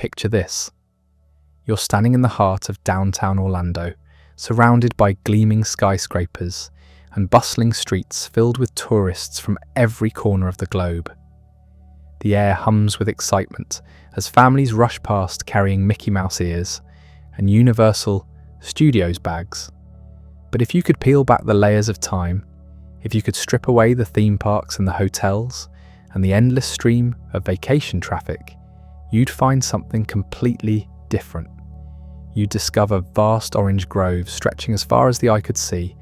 picture this. You're standing in the heart of downtown Orlando, surrounded by gleaming skyscrapers and bustling streets filled with tourists from every corner of the globe. The air hums with excitement as families rush past carrying Mickey Mouse ears and Universal Studios bags. But if you could peel back the layers of time, if you could strip away the theme parks and the hotels and the endless stream of vacation traffic, you'd find something completely different. You'd discover vast orange groves stretching as far as the eye could see,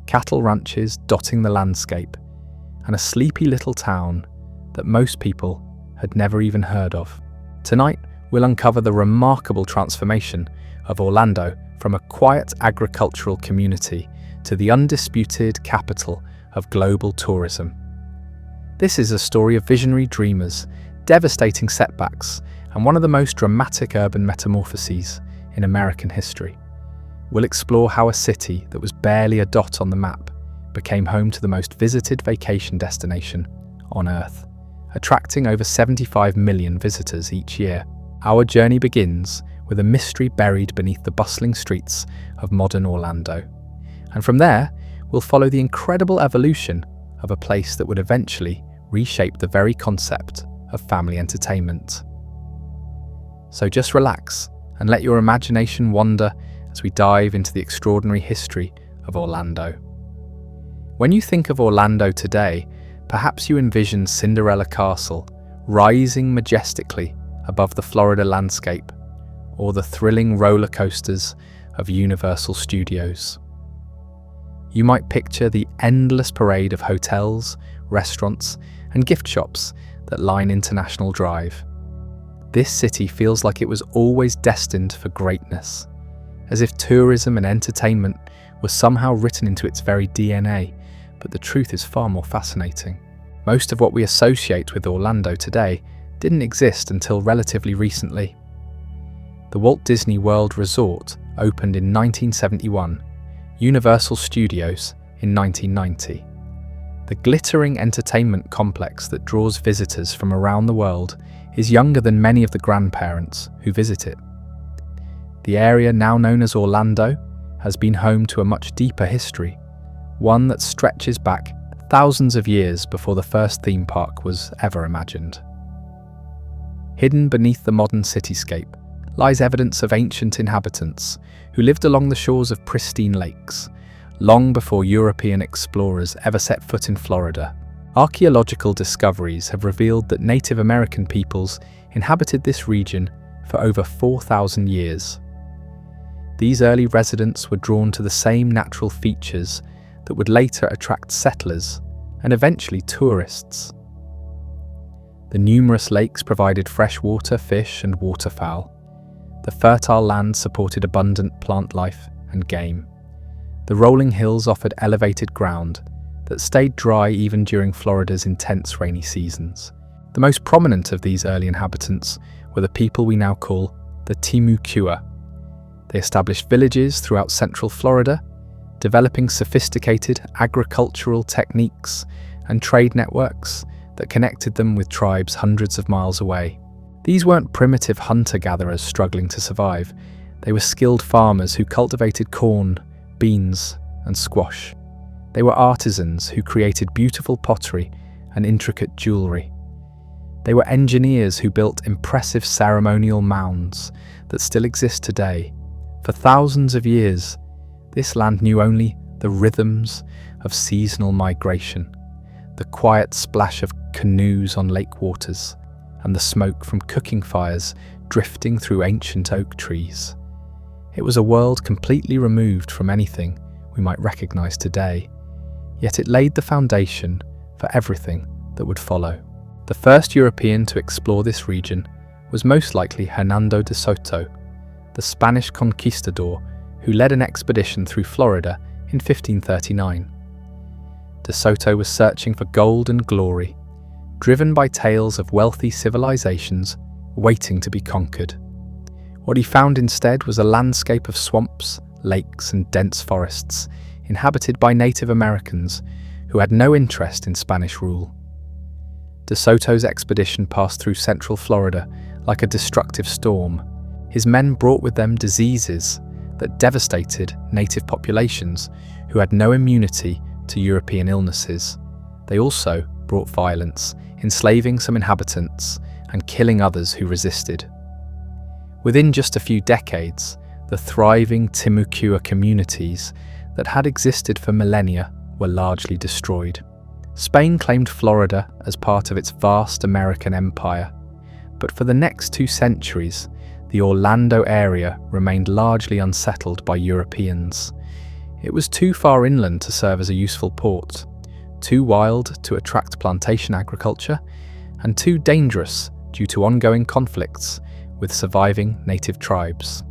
cattle ranches dotting the landscape, and a sleepy little town that most people had never even heard of. Tonight, we'll uncover the remarkable transformation of Orlando from a quiet agricultural community to the undisputed capital of global tourism. This is a story of visionary dreamers, devastating setbacks, and one of the most dramatic urban metamorphoses in American history. We'll explore how a city that was barely a dot on the map became home to the most visited vacation destination on Earth, attracting over 75 million visitors each year. Our journey begins with a mystery buried beneath the bustling streets of modern Orlando. And from there, we'll follow the incredible evolution of a place that would eventually reshape the very concept of family entertainment. So just relax and let your imagination wander as we dive into the extraordinary history of Orlando. When you think of Orlando today, perhaps you envision Cinderella Castle rising majestically above the Florida landscape, or the thrilling roller coasters of Universal Studios. You might picture the endless parade of hotels, restaurants, and gift shops that line International Drive. This city feels like it was always destined for greatness, as if tourism and entertainment was somehow written into its very DNA, but the truth is far more fascinating. Most of what we associate with Orlando today didn't exist until relatively recently. The Walt Disney World Resort opened in 1971, Universal Studios in 1990. The glittering entertainment complex that draws visitors from around the world is younger than many of the grandparents who visit it. The area now known as Orlando has been home to a much deeper history, one that stretches back thousands of years before the first theme park was ever imagined. Hidden beneath the modern cityscape lies evidence of ancient inhabitants who lived along the shores of pristine lakes, long before European explorers ever set foot in Florida. Archaeological discoveries have revealed that Native American peoples inhabited this region for over 4,000 years. These early residents were drawn to the same natural features that would later attract settlers and eventually tourists. The numerous lakes provided fresh water, fish, and waterfowl. The fertile land supported abundant plant life and game. The rolling hills offered elevated ground that stayed dry even during Florida's intense rainy seasons. The most prominent of these early inhabitants were the people we now call the Timucua. They established villages throughout central Florida, developing sophisticated agricultural techniques and trade networks that connected them with tribes hundreds of miles away. These weren't primitive hunter-gatherers struggling to survive. They were skilled farmers who cultivated corn, beans, and squash. They were artisans who created beautiful pottery and intricate jewelry. They were engineers who built impressive ceremonial mounds that still exist today. For thousands of years, this land knew only the rhythms of seasonal migration, the quiet splash of canoes on lake waters, and the smoke from cooking fires drifting through ancient oak trees. It was a world completely removed from anything we might recognize today, yet it laid the foundation for everything that would follow. The first European to explore this region was most likely Hernando de Soto, the Spanish conquistador who led an expedition through Florida in 1539. De Soto was searching for gold and glory, driven by tales of wealthy civilizations waiting to be conquered. What he found instead was a landscape of swamps, lakes, and dense forests inhabited by Native Americans who had no interest in Spanish rule. De Soto's expedition passed through central Florida like a destructive storm, his men brought with them diseases that devastated native populations who had no immunity to European illnesses. They also brought violence, enslaving some inhabitants and killing others who resisted. Within just a few decades, the thriving Timucua communities that had existed for millennia were largely destroyed. Spain claimed Florida as part of its vast American empire, but for the next 2 centuries, the Orlando area remained largely unsettled by Europeans. It was too far inland to serve as a useful port, too wild to attract plantation agriculture, and too dangerous due to ongoing conflicts with surviving native tribes.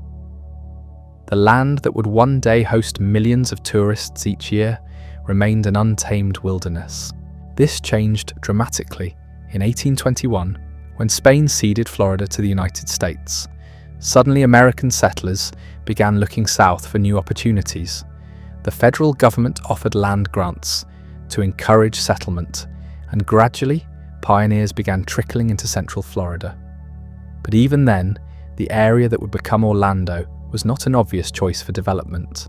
The land that would one day host millions of tourists each year remained an untamed wilderness. This changed dramatically in 1821 when Spain ceded Florida to the United States. Suddenly, American settlers began looking south for new opportunities. The federal government offered land grants to encourage settlement, and gradually, pioneers began trickling into central Florida. But even then, the area that would become Orlando was not an obvious choice for development.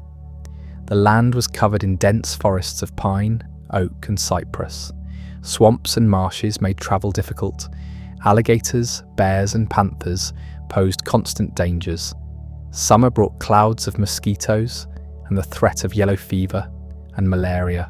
The land was covered in dense forests of pine, oak, and cypress. Swamps and marshes made travel difficult. Alligators, bears, and panthers posed constant dangers. Summer brought clouds of mosquitoes and the threat of yellow fever and malaria.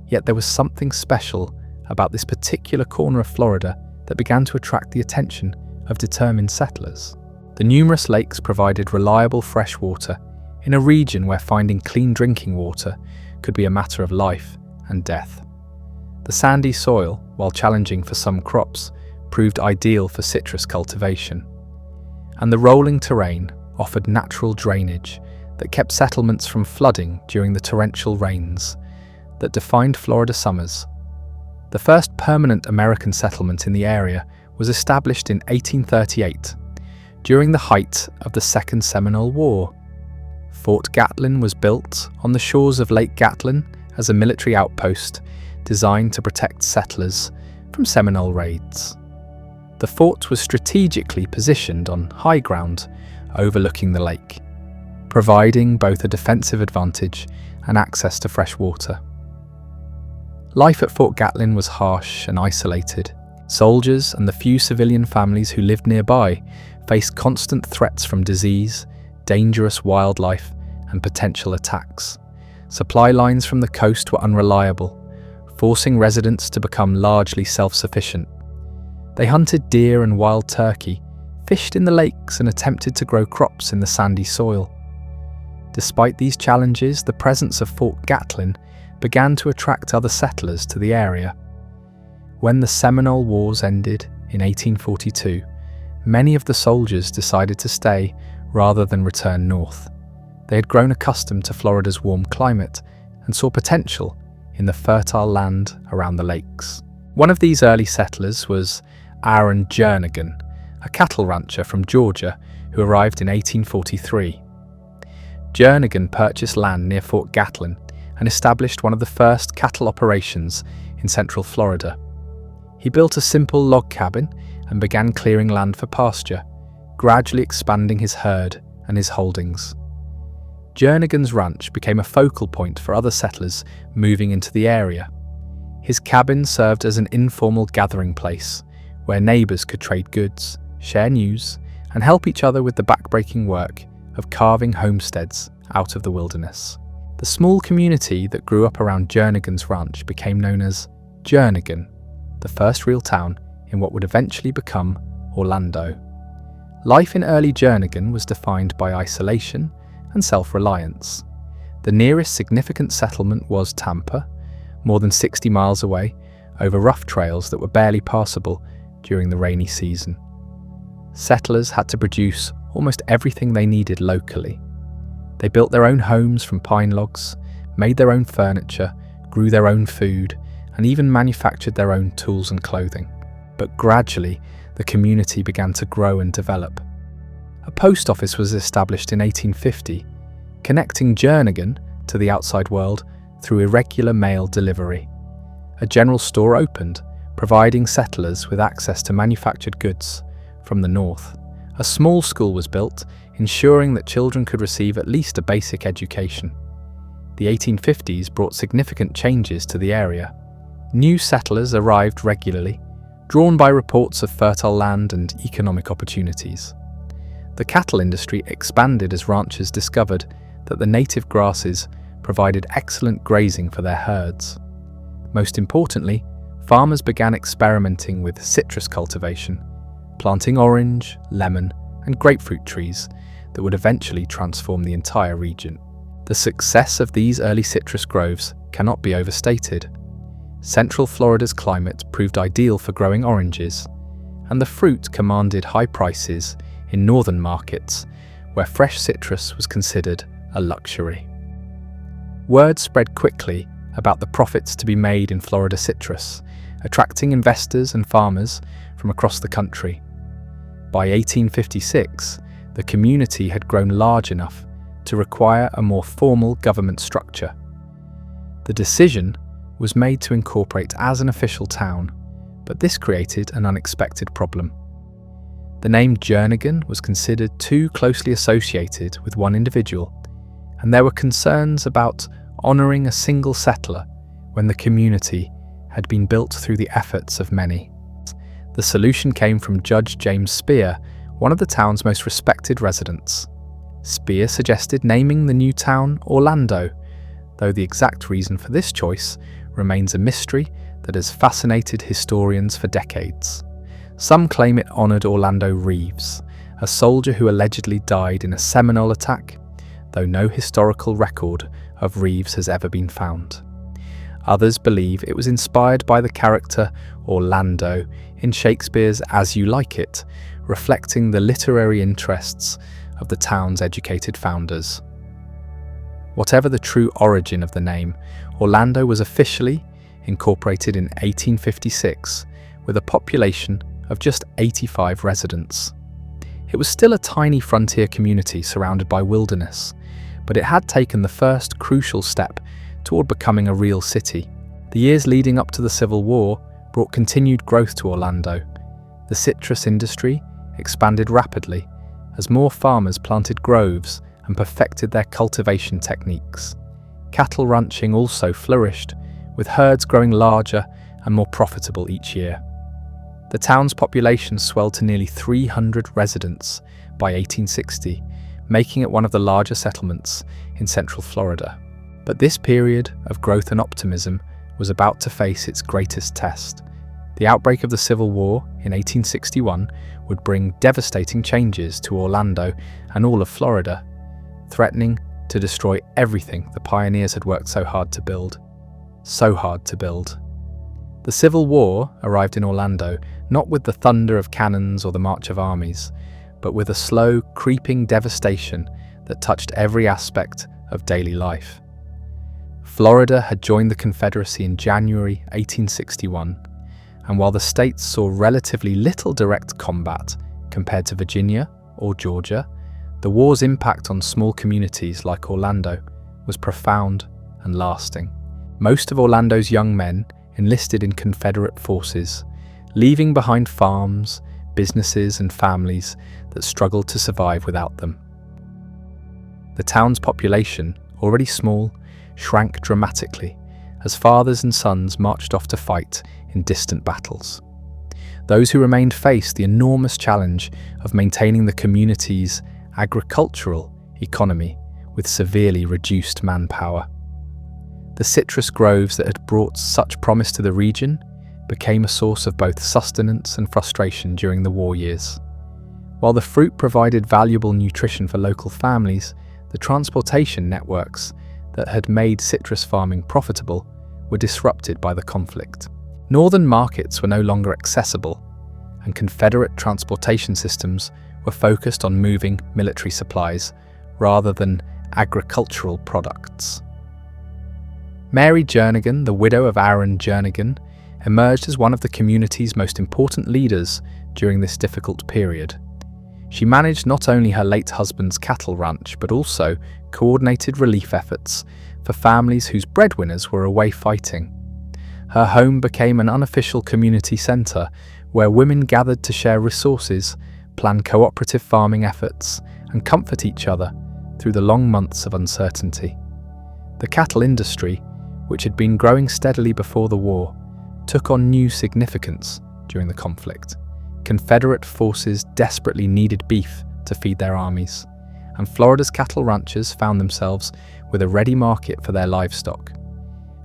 Yet there was something special about this particular corner of Florida that began to attract the attention of determined settlers. The numerous lakes provided reliable fresh water in a region where finding clean drinking water could be a matter of life and death. The sandy soil, while challenging for some crops, proved ideal for citrus cultivation. And the rolling terrain offered natural drainage that kept settlements from flooding during the torrential rains that defined Florida summers. The first permanent American settlement in the area was established in 1838, during the height of the Second Seminole War. Fort Gatlin was built on the shores of Lake Gatlin as a military outpost designed to protect settlers from Seminole raids. The fort was strategically positioned on high ground overlooking the lake, providing both a defensive advantage and access to fresh water. Life at Fort Gatlin was harsh and isolated. Soldiers and the few civilian families who lived nearby faced constant threats from disease, dangerous wildlife, and potential attacks. Supply lines from the coast were unreliable, forcing residents to become largely self-sufficient. They hunted deer and wild turkey, fished in the lakes, and attempted to grow crops in the sandy soil. Despite these challenges, the presence of Fort Gatlin began to attract other settlers to the area. When the Seminole Wars ended in 1842, many of the soldiers decided to stay rather than return north. They had grown accustomed to Florida's warm climate and saw potential in the fertile land around the lakes. One of these early settlers was Aaron Jernigan, a cattle rancher from Georgia who arrived in 1843. Jernigan purchased land near Fort Gatlin and established one of the first cattle operations in central Florida. He built a simple log cabin and began clearing land for pasture, gradually expanding his herd and his holdings. Jernigan's ranch became a focal point for other settlers moving into the area. His cabin served as an informal gathering place where neighbours could trade goods, share news, and help each other with the backbreaking work of carving homesteads out of the wilderness. The small community that grew up around Jernigan's ranch became known as Jernigan, the first real town in what would eventually become Orlando. Life in early Jernigan was defined by isolation and self-reliance. The nearest significant settlement was Tampa, more than 60 miles away, over rough trails that were barely passable during the rainy season. Settlers had to produce almost everything they needed locally. They built their own homes from pine logs, made their own furniture, grew their own food, and even manufactured their own tools and clothing. But gradually, the community began to grow and develop. A post office was established in 1850, connecting Jernigan to the outside world through irregular mail delivery. A general store opened, providing settlers with access to manufactured goods from the north. A small school was built, ensuring that children could receive at least a basic education. The 1850s brought significant changes to the area. New settlers arrived regularly, drawn by reports of fertile land and economic opportunities. The cattle industry expanded as ranchers discovered that the native grasses provided excellent grazing for their herds. Most importantly, farmers began experimenting with citrus cultivation, planting orange, lemon, and grapefruit trees that would eventually transform the entire region. The success of these early citrus groves cannot be overstated. Central Florida's climate proved ideal for growing oranges, and the fruit commanded high prices in northern markets, where fresh citrus was considered a luxury. Word spread quickly about the profits to be made in Florida citrus, attracting investors and farmers from across the country. By 1856, the community had grown large enough to require a more formal government structure. The decision was made to incorporate as an official town, but this created an unexpected problem. The name Jernigan was considered too closely associated with one individual, and there were concerns about honouring a single settler when the community had been built through the efforts of many. The solution came from Judge James Spear, one of the town's most respected residents. Spear suggested naming the new town Orlando, though the exact reason for this choice remains a mystery that has fascinated historians for decades. Some claim it honoured Orlando Reeves, a soldier who allegedly died in a Seminole attack, though no historical record of Reeves has ever been found. Others believe it was inspired by the character Orlando in Shakespeare's As You Like It, reflecting the literary interests of the town's educated founders. Whatever the true origin of the name, Orlando was officially incorporated in 1856 with a population of just 85 residents. It was still a tiny frontier community surrounded by wilderness, but it had taken the first crucial step toward becoming a real city. The years leading up to the Civil War brought continued growth to Orlando. The citrus industry expanded rapidly as more farmers planted groves and perfected their cultivation techniques. Cattle ranching also flourished, with herds growing larger and more profitable each year. The town's population swelled to nearly 300 residents by 1860, making it one of the larger settlements in Central Florida. But this period of growth and optimism was about to face its greatest test. The outbreak of the Civil War in 1861 would bring devastating changes to Orlando and all of Florida, threatening to destroy everything the pioneers had worked so hard to build. The Civil War arrived in Orlando not with the thunder of cannons or the march of armies, but with a slow, creeping devastation that touched every aspect of daily life. Florida had joined the Confederacy in January 1861, and while the states saw relatively little direct combat compared to Virginia or Georgia, the war's impact on small communities like Orlando was profound and lasting. Most of Orlando's young men enlisted in Confederate forces, leaving behind farms, businesses, and families that struggled to survive without them. The town's population, already small, shrank dramatically as fathers and sons marched off to fight in distant battles. Those who remained faced the enormous challenge of maintaining the community's agricultural economy with severely reduced manpower. The citrus groves that had brought such promise to the region became a source of both sustenance and frustration during the war years. While the fruit provided valuable nutrition for local families, the transportation networks that had made citrus farming profitable were disrupted by the conflict. Northern markets were no longer accessible, and Confederate transportation systems were focused on moving military supplies rather than agricultural products. Mary Jernigan, the widow of Aaron Jernigan, emerged as one of the community's most important leaders during this difficult period. She managed not only her late husband's cattle ranch, but also coordinated relief efforts for families whose breadwinners were away fighting. Her home became an unofficial community centre where women gathered to share resources plan cooperative farming efforts, and comfort each other through the long months of uncertainty. The cattle industry, which had been growing steadily before the war, took on new significance during the conflict. Confederate forces desperately needed beef to feed their armies, and Florida's cattle ranchers found themselves with a ready market for their livestock.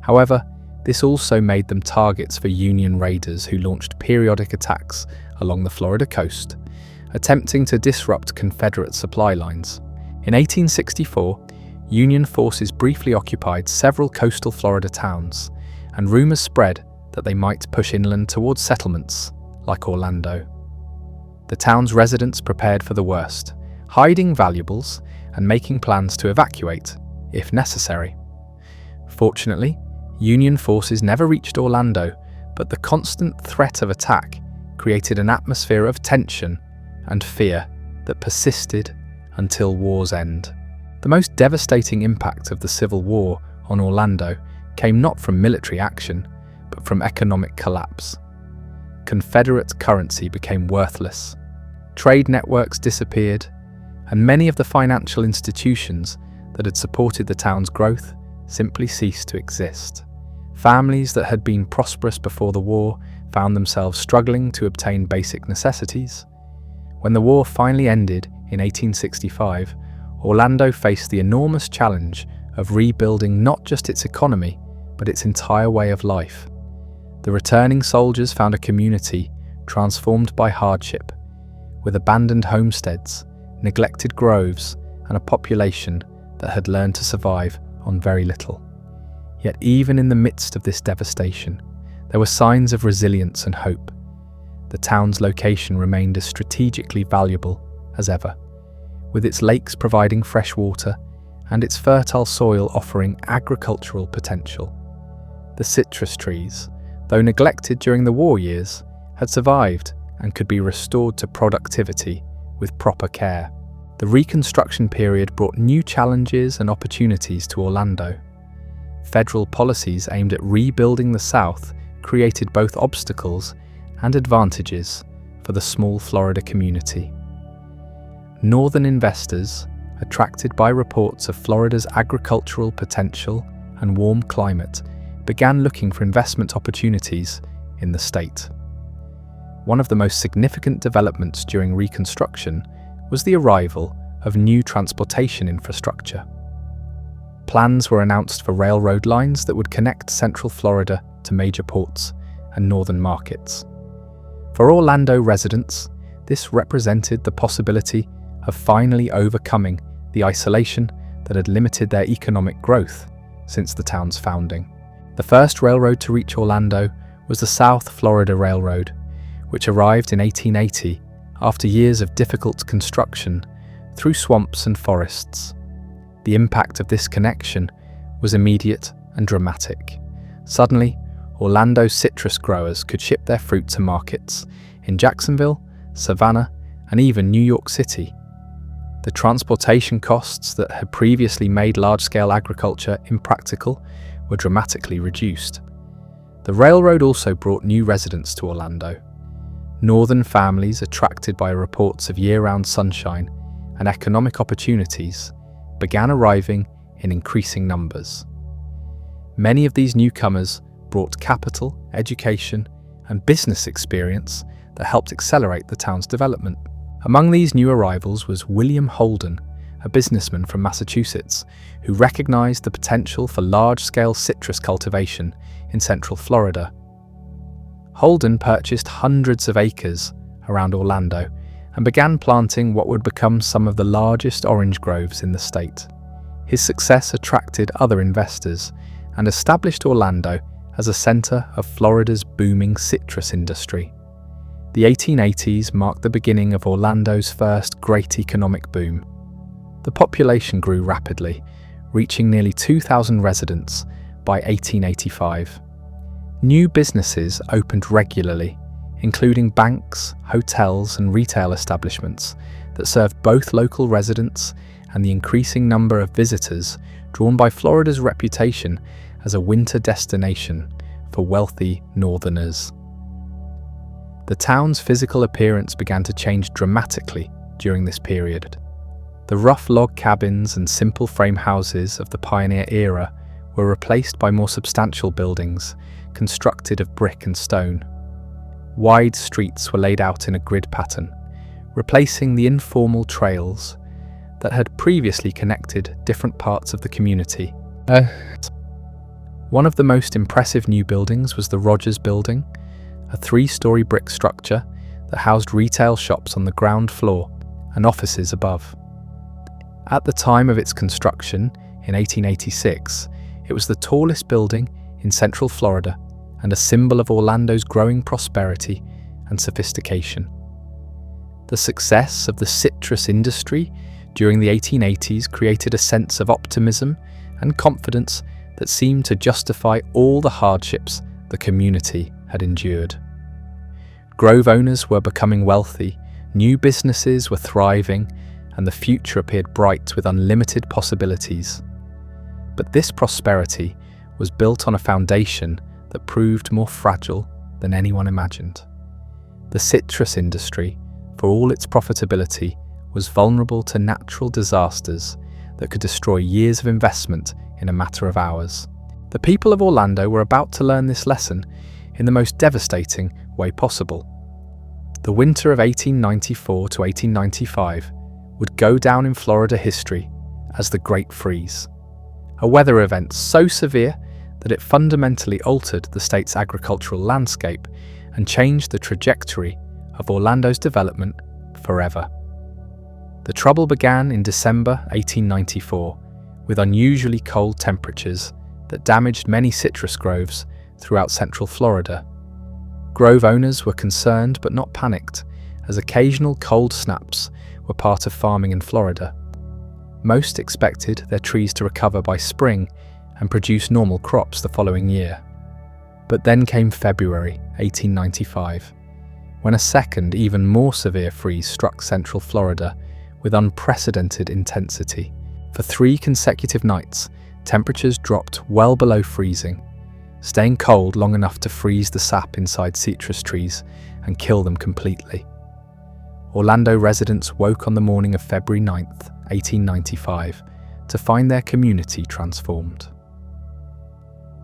However, this also made them targets for Union raiders who launched periodic attacks along the Florida coast, attempting to disrupt Confederate supply lines. In 1864, Union forces briefly occupied several coastal Florida towns, and rumors spread that they might push inland towards settlements like Orlando. The town's residents prepared for the worst, hiding valuables and making plans to evacuate if necessary. Fortunately, Union forces never reached Orlando, but the constant threat of attack created an atmosphere of tension and fear that persisted until war's end. The most devastating impact of the Civil War on Orlando came not from military action, but from economic collapse. Confederate currency became worthless, trade networks disappeared, and many of the financial institutions that had supported the town's growth simply ceased to exist. Families that had been prosperous before the war found themselves struggling to obtain basic necessities. When the war finally ended in 1865, Orlando faced the enormous challenge of rebuilding not just its economy, but its entire way of life. The returning soldiers found a community transformed by hardship, with abandoned homesteads, neglected groves, and a population that had learned to survive on very little. Yet even in the midst of this devastation, there were signs of resilience and hope. The town's location remained as strategically valuable as ever, with its lakes providing fresh water and its fertile soil offering agricultural potential. The citrus trees, though neglected during the war years, had survived and could be restored to productivity with proper care. The Reconstruction period brought new challenges and opportunities to Orlando. Federal policies aimed at rebuilding the South created both obstacles and advantages for the small Florida community. Northern investors, attracted by reports of Florida's agricultural potential and warm climate, began looking for investment opportunities in the state. One of the most significant developments during Reconstruction was the arrival of new transportation infrastructure. Plans were announced for railroad lines that would connect Central Florida to major ports and northern markets. For Orlando residents, this represented the possibility of finally overcoming the isolation that had limited their economic growth since the town's founding. The first railroad to reach Orlando was the South Florida Railroad, which arrived in 1880 after years of difficult construction through swamps and forests. The impact of this connection was immediate and dramatic. Suddenly, Orlando's citrus growers could ship their fruit to markets in Jacksonville, Savannah, and even New York City. The transportation costs that had previously made large-scale agriculture impractical were dramatically reduced. The railroad also brought new residents to Orlando. Northern families, attracted by reports of year-round sunshine and economic opportunities, began arriving in increasing numbers. Many of these newcomers brought capital, education, and business experience that helped accelerate the town's development. Among these new arrivals was William Holden, a businessman from Massachusetts who recognized the potential for large-scale citrus cultivation in Central Florida. Holden purchased hundreds of acres around Orlando and began planting what would become some of the largest orange groves in the state. His success attracted other investors and established Orlando as a center of Florida's booming citrus industry. The 1880s marked the beginning of Orlando's first great economic boom. The population grew rapidly, reaching nearly 2,000 residents by 1885. New businesses opened regularly, including banks, hotels, and retail establishments that served both local residents and the increasing number of visitors drawn by Florida's reputation as a winter destination for wealthy northerners. The town's physical appearance began to change dramatically during this period. The rough log cabins and simple frame houses of the pioneer era were replaced by more substantial buildings, constructed of brick and stone. Wide streets were laid out in a grid pattern, replacing the informal trails that had previously connected different parts of the community. One of the most impressive new buildings was the Rogers Building, a 3-story brick structure that housed retail shops on the ground floor and offices above. At the time of its construction, in 1886, it was the tallest building in Central Florida and a symbol of Orlando's growing prosperity and sophistication. The success of the citrus industry during the 1880s created a sense of optimism and confidence that seemed to justify all the hardships the community had endured. Grove owners were becoming wealthy, new businesses were thriving, and the future appeared bright with unlimited possibilities. But this prosperity was built on a foundation that proved more fragile than anyone imagined. The citrus industry, for all its profitability, was vulnerable to natural disasters that could destroy years of investment in a matter of hours. The people of Orlando were about to learn this lesson in the most devastating way possible. The winter of 1894 to 1895 would go down in Florida history as the Great Freeze, a weather event so severe that it fundamentally altered the state's agricultural landscape and changed the trajectory of Orlando's development forever. The trouble began in December 1894 with unusually cold temperatures that damaged many citrus groves throughout central Florida. Grove owners were concerned but not panicked, as occasional cold snaps were part of farming in Florida. Most expected their trees to recover by spring and produce normal crops the following year. But then came February 1895, when a second, even more severe freeze struck central Florida with unprecedented intensity. For 3 consecutive nights, temperatures dropped well below freezing, staying cold long enough to freeze the sap inside citrus trees and kill them completely. Orlando residents woke on the morning of February 9th, 1895, to find their community transformed.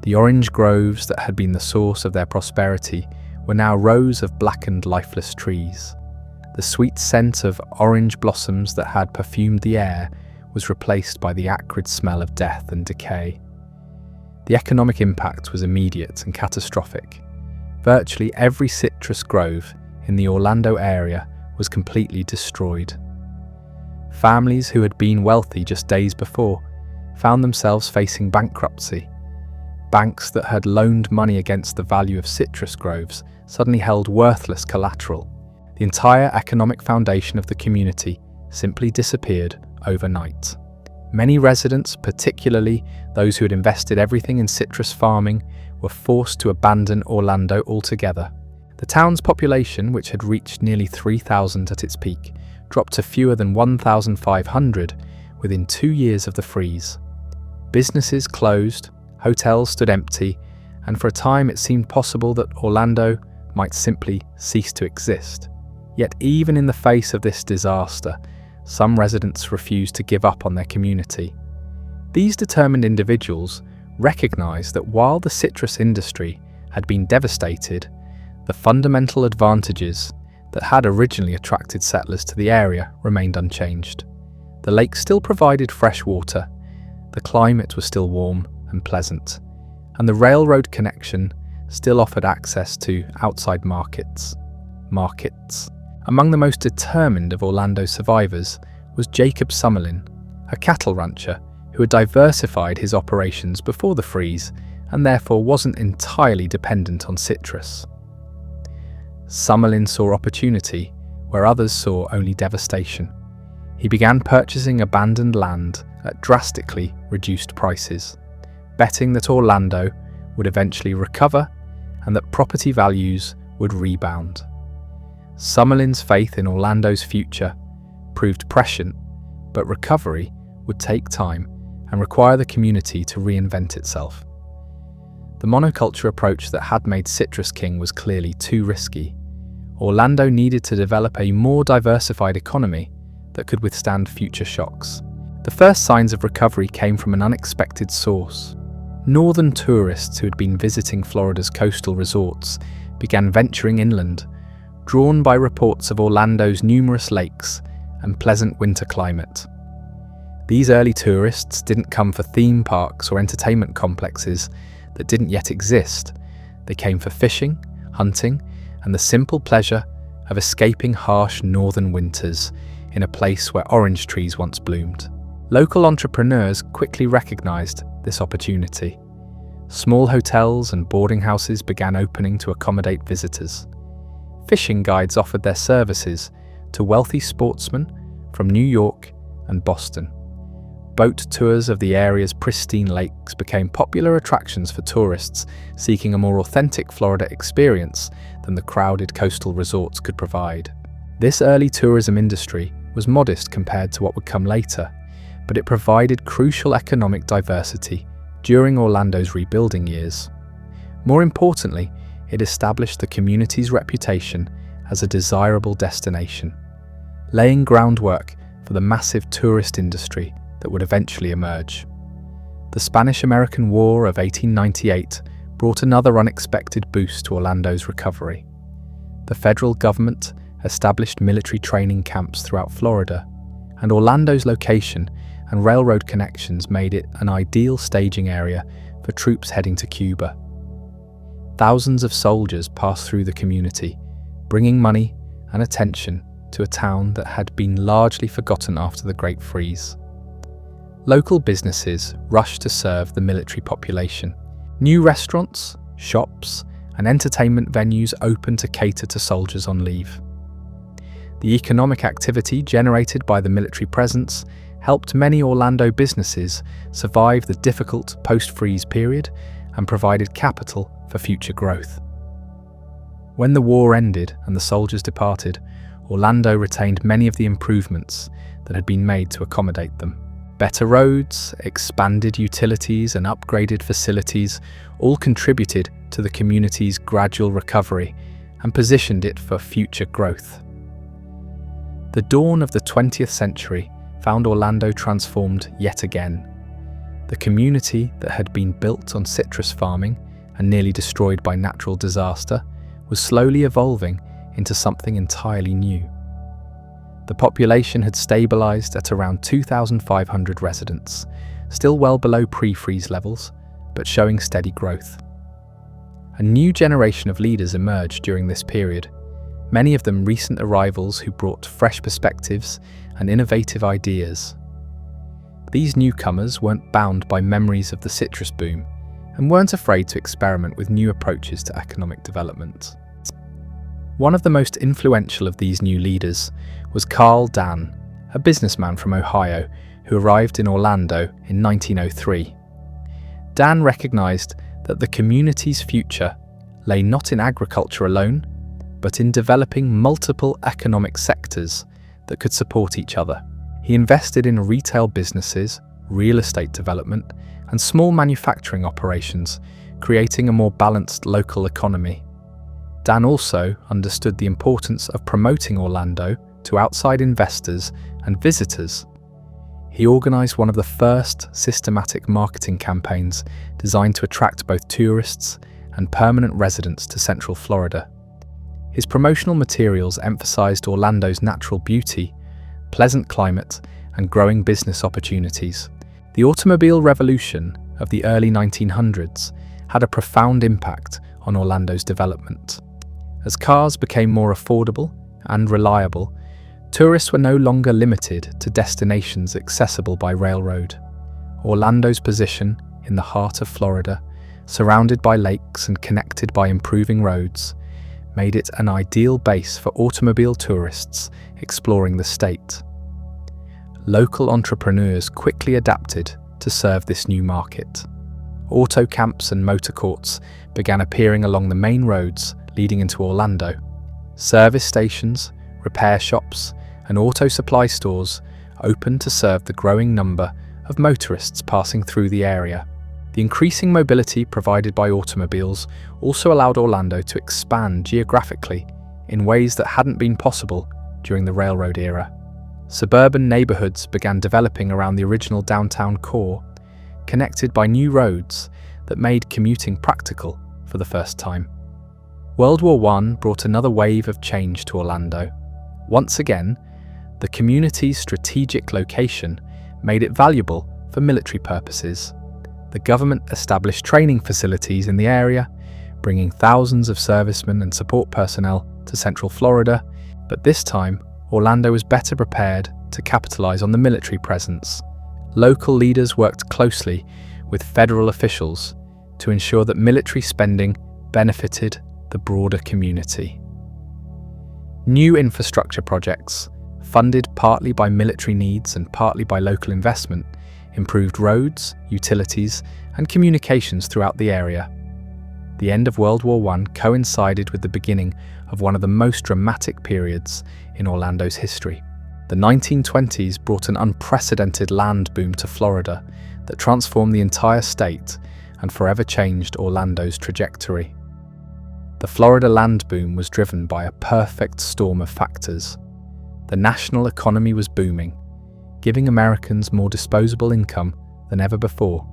The orange groves that had been the source of their prosperity were now rows of blackened, lifeless trees. The sweet scent of orange blossoms that had perfumed the air was replaced by the acrid smell of death and decay. The economic impact was immediate and catastrophic. Virtually every citrus grove in the Orlando area was completely destroyed. Families who had been wealthy just days before found themselves facing bankruptcy. Banks that had loaned money against the value of citrus groves suddenly held worthless collateral. The entire economic foundation of the community simply disappeared overnight. Many residents, particularly those who had invested everything in citrus farming, were forced to abandon Orlando altogether. The town's population, which had reached nearly 3,000 at its peak, dropped to fewer than 1,500 within 2 years of the freeze. Businesses closed, hotels stood empty, and for a time it seemed possible that Orlando might simply cease to exist. Yet even in the face of this disaster, some residents refused to give up on their community. These determined individuals recognized that while the citrus industry had been devastated, the fundamental advantages that had originally attracted settlers to the area remained unchanged. The lake still provided fresh water, the climate was still warm and pleasant, and the railroad connection still offered access to outside markets. Among the most determined of Orlando's survivors was Jacob Summerlin, a cattle rancher who had diversified his operations before the freeze and therefore wasn't entirely dependent on citrus. Summerlin saw opportunity where others saw only devastation. He began purchasing abandoned land at drastically reduced prices, betting that Orlando would eventually recover and that property values would rebound. Summerlin's faith in Orlando's future proved prescient, but recovery would take time and require the community to reinvent itself. The monoculture approach that had made citrus king was clearly too risky. Orlando needed to develop a more diversified economy that could withstand future shocks. The first signs of recovery came from an unexpected source. Northern tourists who had been visiting Florida's coastal resorts began venturing inland, drawn by reports of Orlando's numerous lakes and pleasant winter climate. These early tourists didn't come for theme parks or entertainment complexes that didn't yet exist. They came for fishing, hunting, and the simple pleasure of escaping harsh northern winters in a place where orange trees once bloomed. Local entrepreneurs quickly recognized this opportunity. Small hotels and boarding houses began opening to accommodate visitors. Fishing guides offered their services to wealthy sportsmen from New York and Boston. Boat tours of the area's pristine lakes became popular attractions for tourists seeking a more authentic Florida experience than the crowded coastal resorts could provide. This early tourism industry was modest compared to what would come later, but it provided crucial economic diversity during Orlando's rebuilding years. More importantly, it established the community's reputation as a desirable destination, laying groundwork for the massive tourist industry that would eventually emerge. The Spanish-American War of 1898 brought another unexpected boost to Orlando's recovery. The federal government established military training camps throughout Florida, and Orlando's location and railroad connections made it an ideal staging area for troops heading to Cuba. Thousands of soldiers passed through the community, bringing money and attention to a town that had been largely forgotten after the Great Freeze. Local businesses rushed to serve the military population. New restaurants, shops, and entertainment venues opened to cater to soldiers on leave. The economic activity generated by the military presence helped many Orlando businesses survive the difficult post-freeze period and provided capital for future growth. When the war ended and the soldiers departed, Orlando retained many of the improvements that had been made to accommodate them. Better roads, expanded utilities, and upgraded facilities all contributed to the community's gradual recovery and positioned it for future growth. The dawn of the 20th century found Orlando transformed yet again. The community that had been built on citrus farming and nearly destroyed by natural disaster was slowly evolving into something entirely new. The population had stabilized at around 2,500 residents, still well below pre-freeze levels, but showing steady growth. A new generation of leaders emerged during this period, many of them recent arrivals who brought fresh perspectives and innovative ideas. These newcomers weren't bound by memories of the citrus boom and weren't afraid to experiment with new approaches to economic development. One of the most influential of these new leaders was Carl Dan, a businessman from Ohio who arrived in Orlando in 1903. Dan recognized that the community's future lay not in agriculture alone, but in developing multiple economic sectors that could support each other. He invested in retail businesses, real estate development, and small manufacturing operations, creating a more balanced local economy. Dan also understood the importance of promoting Orlando to outside investors and visitors. He organized one of the first systematic marketing campaigns designed to attract both tourists and permanent residents to Central Florida. His promotional materials emphasized Orlando's natural beauty, pleasant climate, and growing business opportunities. The automobile revolution of the early 1900s had a profound impact on Orlando's development. As cars became more affordable and reliable, tourists were no longer limited to destinations accessible by railroad. Orlando's position in the heart of Florida, surrounded by lakes and connected by improving roads, made it an ideal base for automobile tourists exploring the state. Local entrepreneurs quickly adapted to serve this new market. Auto camps and motor courts began appearing along the main roads leading into Orlando. Service stations, repair shops, and auto supply stores opened to serve the growing number of motorists passing through the area. The increasing mobility provided by automobiles also allowed Orlando to expand geographically in ways that hadn't been possible during the railroad era. Suburban neighborhoods began developing around the original downtown core, connected by new roads that made commuting practical for the first time. World War I brought another wave of change to Orlando. Once again, the community's strategic location made it valuable for military purposes. The government established training facilities in the area, bringing thousands of servicemen and support personnel to Central Florida, but this time, Orlando was better prepared to capitalize on the military presence. Local leaders worked closely with federal officials to ensure that military spending benefited the broader community. New infrastructure projects, funded partly by military needs and partly by local investment, improved roads, utilities, and communications throughout the area. The end of World War I coincided with the beginning of one of the most dramatic periods in Orlando's history. The 1920s brought an unprecedented land boom to Florida that transformed the entire state and forever changed Orlando's trajectory. The Florida land boom was driven by a perfect storm of factors. The national economy was booming, giving Americans more disposable income than ever before.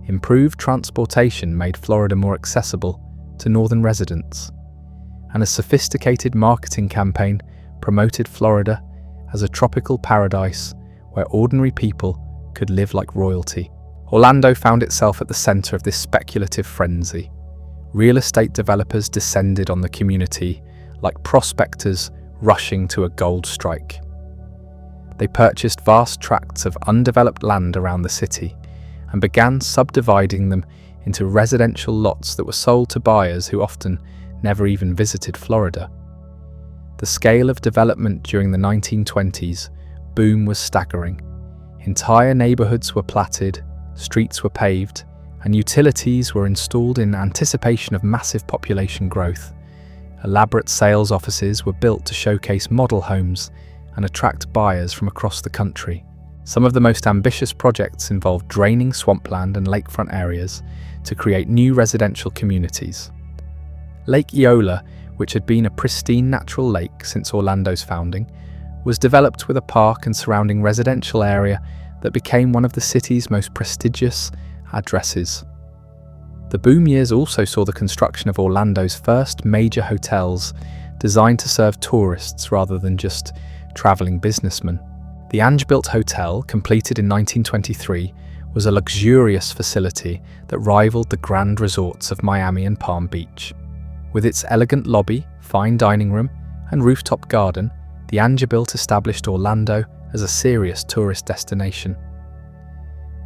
Improved transportation made Florida more accessible to northern residents, and a sophisticated marketing campaign promoted Florida as a tropical paradise where ordinary people could live like royalty. Orlando found itself at the center of this speculative frenzy. Real estate developers descended on the community like prospectors rushing to a gold strike. They purchased vast tracts of undeveloped land around the city and began subdividing them into residential lots that were sold to buyers who often never even visited Florida. The scale of development during the 1920s boom was staggering. Entire neighborhoods were platted, streets were paved, and utilities were installed in anticipation of massive population growth. Elaborate sales offices were built to showcase model homes and attract buyers from across the country. Some of the most ambitious projects involved draining swampland and lakefront areas to create new residential communities. Lake Eola, which had been a pristine natural lake since Orlando's founding, was developed with a park and surrounding residential area that became one of the city's most prestigious addresses. The boom years also saw the construction of Orlando's first major hotels designed to serve tourists rather than just traveling businessmen. The Ange-built hotel, completed in 1923, was a luxurious facility that rivaled the grand resorts of Miami and Palm Beach. With its elegant lobby, fine dining room, and rooftop garden, the Ange-built established Orlando as a serious tourist destination.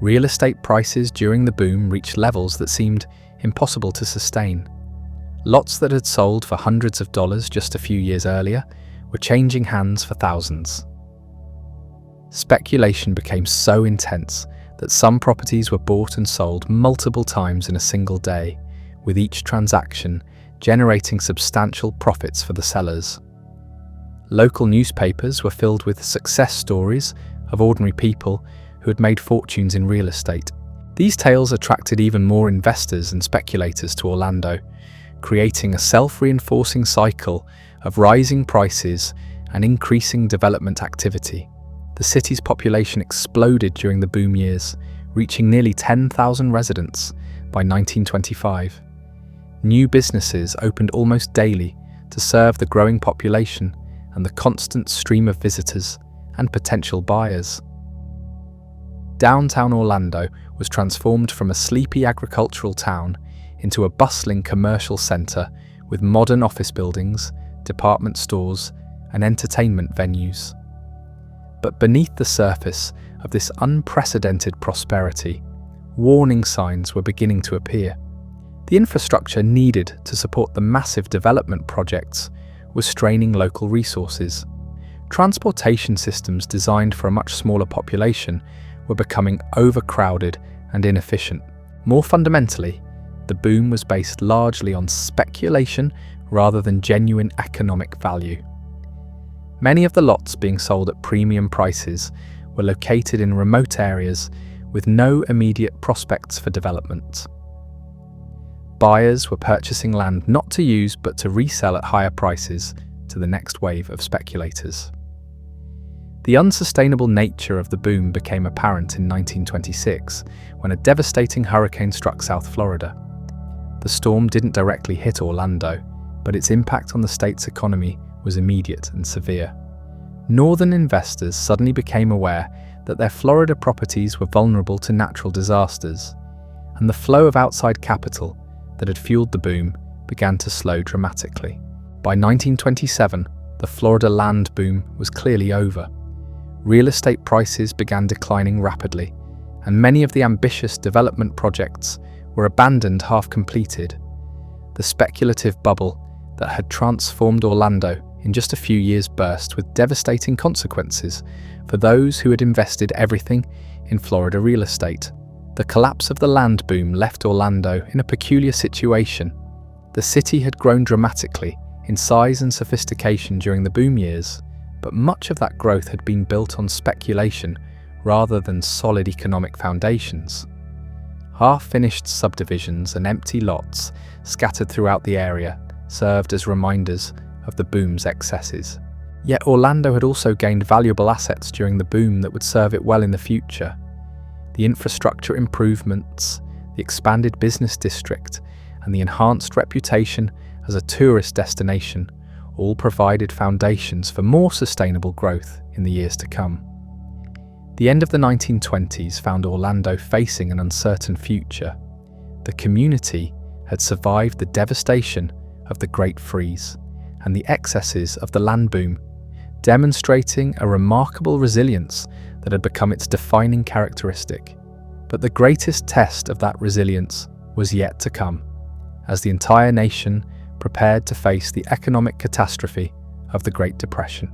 Real estate prices during the boom reached levels that seemed impossible to sustain. Lots that had sold for hundreds of dollars just a few years earlier were changing hands for thousands. Speculation became so intense that some properties were bought and sold multiple times in a single day, with each transaction generating substantial profits for the sellers. Local newspapers were filled with success stories of ordinary people who had made fortunes in real estate. These tales attracted even more investors and speculators to Orlando, creating a self-reinforcing cycle of rising prices and increasing development activity. The city's population exploded during the boom years, reaching nearly 10,000 residents by 1925. New businesses opened almost daily to serve the growing population and the constant stream of visitors and potential buyers. Downtown Orlando was transformed from a sleepy agricultural town into a bustling commercial center with modern office buildings, department stores, and entertainment venues. But beneath the surface of this unprecedented prosperity, warning signs were beginning to appear. The infrastructure needed to support the massive development projects was straining local resources. Transportation systems designed for a much smaller population were becoming overcrowded and inefficient. More fundamentally, the boom was based largely on speculation rather than genuine economic value. Many of the lots being sold at premium prices were located in remote areas with no immediate prospects for development. buyers were purchasing land not to use but to resell at higher prices to the next wave of speculators. The unsustainable nature of the boom became apparent in 1926 when a devastating hurricane struck South Florida. The storm didn't directly hit Orlando, but its impact on the state's economy was immediate and severe. Northern investors suddenly became aware that their Florida properties were vulnerable to natural disasters, and the flow of outside capital that had fueled the boom began to slow dramatically. By 1927, the Florida land boom was clearly over. Real estate prices began declining rapidly, and many of the ambitious development projects were abandoned half-completed. The speculative bubble that had transformed Orlando in just a few years burst with devastating consequences for those who had invested everything in Florida real estate. The collapse of the land boom left Orlando in a peculiar situation. The city had grown dramatically in size and sophistication during the boom years, but much of that growth had been built on speculation rather than solid economic foundations. Half-finished subdivisions and empty lots scattered throughout the area served as reminders of the boom's excesses. Yet Orlando had also gained valuable assets during the boom that would serve it well in the future. The infrastructure improvements, the expanded business district, and the enhanced reputation as a tourist destination all provided foundations for more sustainable growth in the years to come. The end of the 1920s found Orlando facing an uncertain future. The community had survived the devastation of the Great Freeze and the excesses of the land boom, demonstrating a remarkable resilience that had become its defining characteristic. But the greatest test of that resilience was yet to come, as the entire nation prepared to face the economic catastrophe of the Great Depression.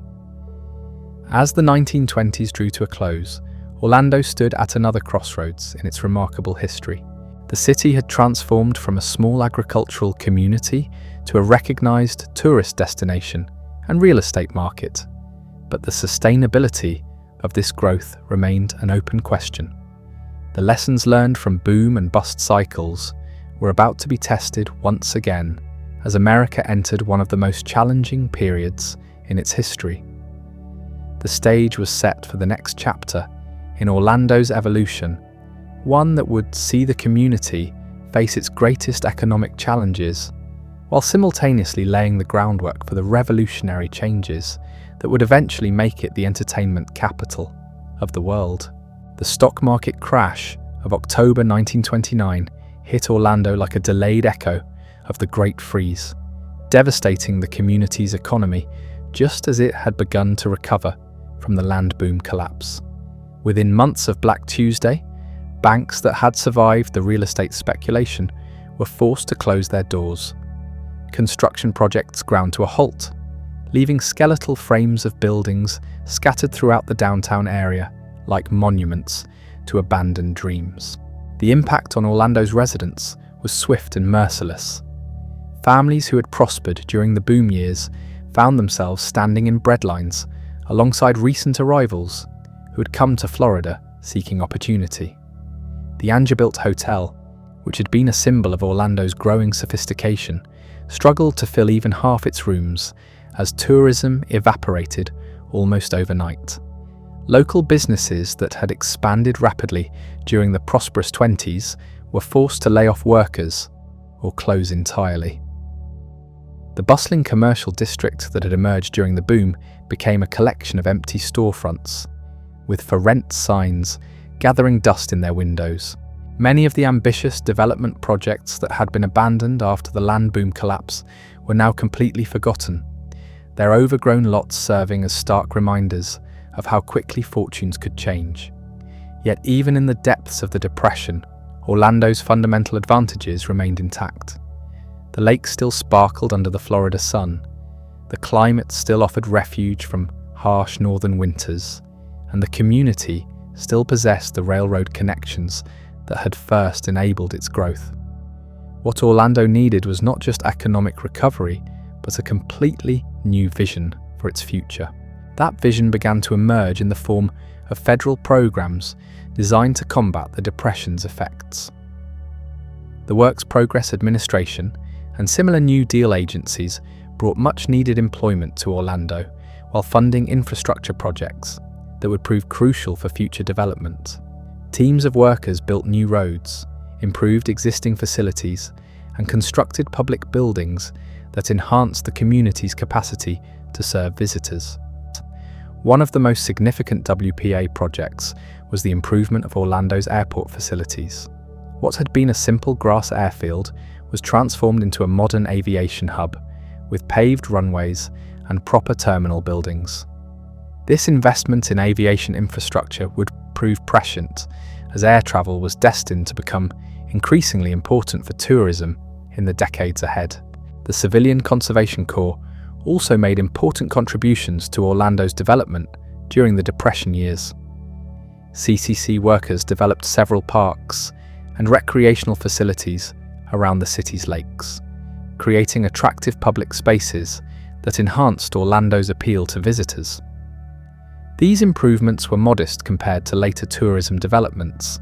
As the 1920s drew to a close, Orlando stood at another crossroads in its remarkable history. The city had transformed from a small agricultural community to a recognized tourist destination and real estate market, but the sustainability of this growth remained an open question. The lessons learned from boom and bust cycles were about to be tested once again as America entered one of the most challenging periods in its history. The stage was set for the next chapter in Orlando's evolution, one that would see the community face its greatest economic challenges, while simultaneously laying the groundwork for the revolutionary changes that would eventually make it the entertainment capital of the world. The stock market crash of October 1929 hit Orlando like a delayed echo of the Great Freeze, devastating the community's economy just as it had begun to recover from the land boom collapse. Within months of Black Tuesday, banks that had survived the real estate speculation were forced to close their doors. Construction projects ground to a halt, leaving skeletal frames of buildings scattered throughout the downtown area like monuments to abandoned dreams. The impact on Orlando's residents was swift and merciless. Families who had prospered during the boom years found themselves standing in breadlines alongside recent arrivals who had come to Florida seeking opportunity. The Angerbilt Hotel, which had been a symbol of Orlando's growing sophistication, struggled to fill even half its rooms as tourism evaporated almost overnight. Local businesses that had expanded rapidly during the prosperous 20s were forced to lay off workers or close entirely. The bustling commercial district that had emerged during the boom became a collection of empty storefronts, with for rent signs gathering dust in their windows. Many of the ambitious development projects that had been abandoned after the land boom collapse were now completely forgotten, their overgrown lots serving as stark reminders of how quickly fortunes could change. Yet even in the depths of the Depression, Orlando's fundamental advantages remained intact. The lake still sparkled under the Florida sun, the climate still offered refuge from harsh northern winters, and the community still possessed the railroad connections that had first enabled its growth. What Orlando needed was not just economic recovery, but a completely new vision for its future. That vision began to emerge in the form of federal programs designed to combat the Depression's effects. The Works Progress Administration and similar New Deal agencies brought much-needed employment to Orlando while funding infrastructure projects that would prove crucial for future development. Teams of workers built new roads, improved existing facilities, and constructed public buildings that enhanced the community's capacity to serve visitors. One of the most significant WPA projects was the improvement of Orlando's airport facilities. What had been a simple grass airfield was transformed into a modern aviation hub, with paved runways and proper terminal buildings. This investment in aviation infrastructure would prove prescient, as air travel was destined to become increasingly important for tourism in the decades ahead. The Civilian Conservation Corps also made important contributions to Orlando's development during the Depression years. CCC workers developed several parks and recreational facilities around the city's lakes, creating attractive public spaces that enhanced Orlando's appeal to visitors. These improvements were modest compared to later tourism developments,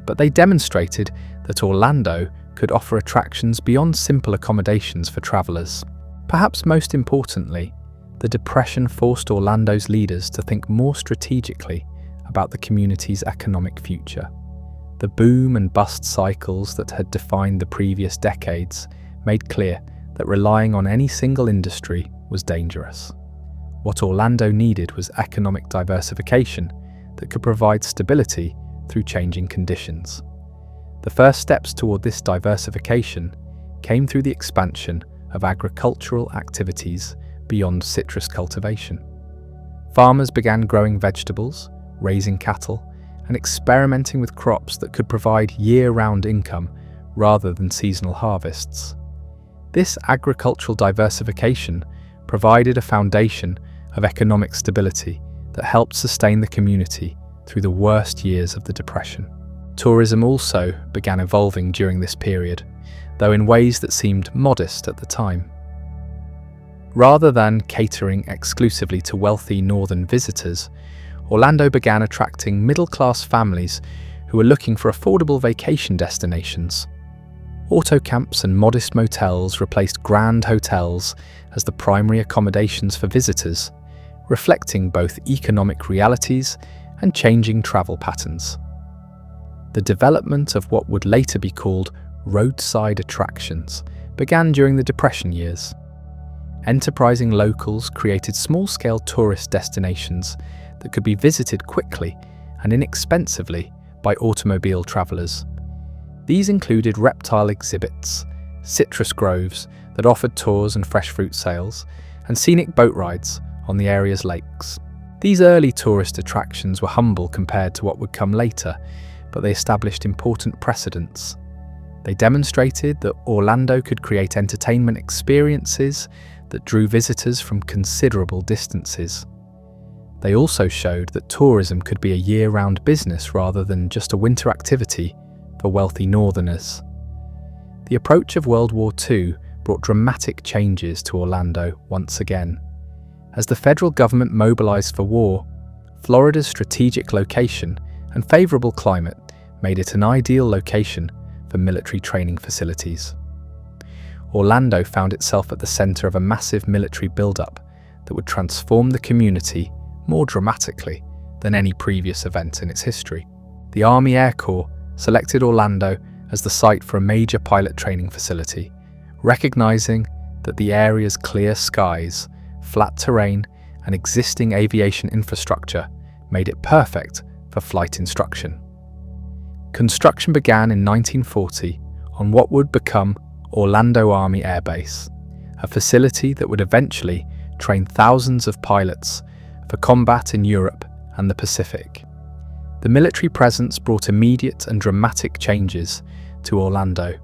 but they demonstrated that Orlando could offer attractions beyond simple accommodations for travelers. Perhaps most importantly, the Depression forced Orlando's leaders to think more strategically about the community's economic future. The boom and bust cycles that had defined the previous decades made clear that relying on any single industry was dangerous. What Orlando needed was economic diversification that could provide stability through changing conditions. The first steps toward this diversification came through the expansion of agricultural activities beyond citrus cultivation. Farmers began growing vegetables, raising cattle, and experimenting with crops that could provide year-round income rather than seasonal harvests. This agricultural diversification provided a foundation of economic stability that helped sustain the community through the worst years of the Depression. Tourism also began evolving during this period, though in ways that seemed modest at the time. Rather than catering exclusively to wealthy northern visitors, Orlando began attracting middle-class families who were looking for affordable vacation destinations. Auto camps and modest motels replaced grand hotels as the primary accommodations for visitors, reflecting both economic realities and changing travel patterns. The development of what would later be called roadside attractions began during the Depression years. Enterprising locals created small-scale tourist destinations that could be visited quickly and inexpensively by automobile travelers. These included reptile exhibits, citrus groves that offered tours and fresh fruit sales, and scenic boat rides on the area's lakes. These early tourist attractions were humble compared to what would come later, but they established important precedents. They demonstrated that Orlando could create entertainment experiences that drew visitors from considerable distances. They also showed that tourism could be a year-round business rather than just a winter activity for wealthy northerners. The approach of World War II brought dramatic changes to Orlando once again. As the federal government mobilized for war, Florida's strategic location and favorable climate made it an ideal location for military training facilities. Orlando found itself at the center of a massive military buildup that would transform the community more dramatically than any previous event in its history. The Army Air Corps selected Orlando as the site for a major pilot training facility, recognizing that the area's clear skies, flat terrain, and existing aviation infrastructure made it perfect for flight instruction. Construction began in 1940 on what would become Orlando Army Air Base, a facility that would eventually train thousands of pilots for combat in Europe and the Pacific. The military presence brought immediate and dramatic changes to Orlando.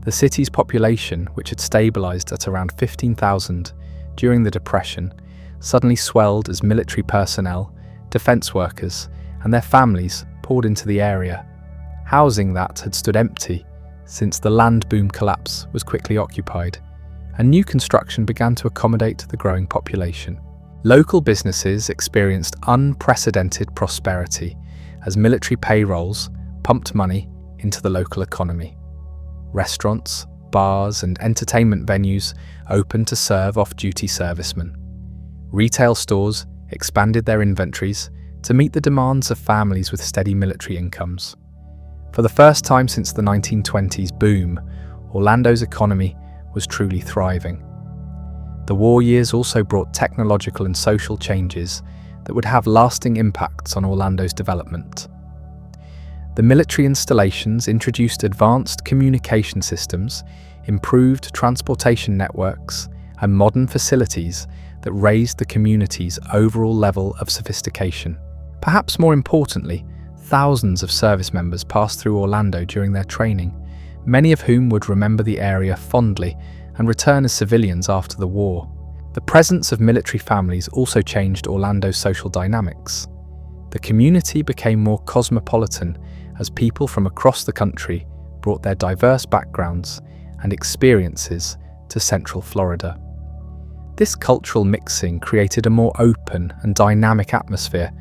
The city's population, which had stabilized at around 15,000 during the Depression, suddenly swelled as military personnel, defense workers, and their families poured into the area. Housing that had stood empty since the land boom collapse was quickly occupied, and new construction began to accommodate the growing population. Local businesses experienced unprecedented prosperity as military payrolls pumped money into the local economy. Restaurants, bars, and entertainment venues opened to serve off-duty servicemen. Retail stores expanded their inventories to meet the demands of families with steady military incomes. For the first time since the 1920s boom, Orlando's economy was truly thriving. The war years also brought technological and social changes that would have lasting impacts on Orlando's development. The military installations introduced advanced communication systems, improved transportation networks, and modern facilities that raised the community's overall level of sophistication. Perhaps more importantly, thousands of service members passed through Orlando during their training, many of whom would remember the area fondly and return as civilians after the war. The presence of military families also changed Orlando's social dynamics. The community became more cosmopolitan as people from across the country brought their diverse backgrounds and experiences to Central Florida. This cultural mixing created a more open and dynamic atmosphere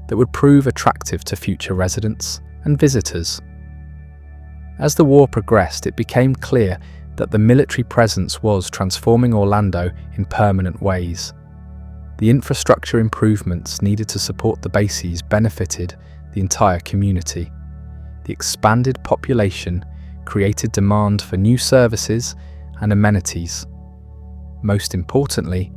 that would prove attractive to future residents and visitors. As the war progressed, it became clear that the military presence was transforming Orlando in permanent ways. The infrastructure improvements needed to support the bases benefited the entire community. The expanded population created demand for new services and amenities. Most importantly,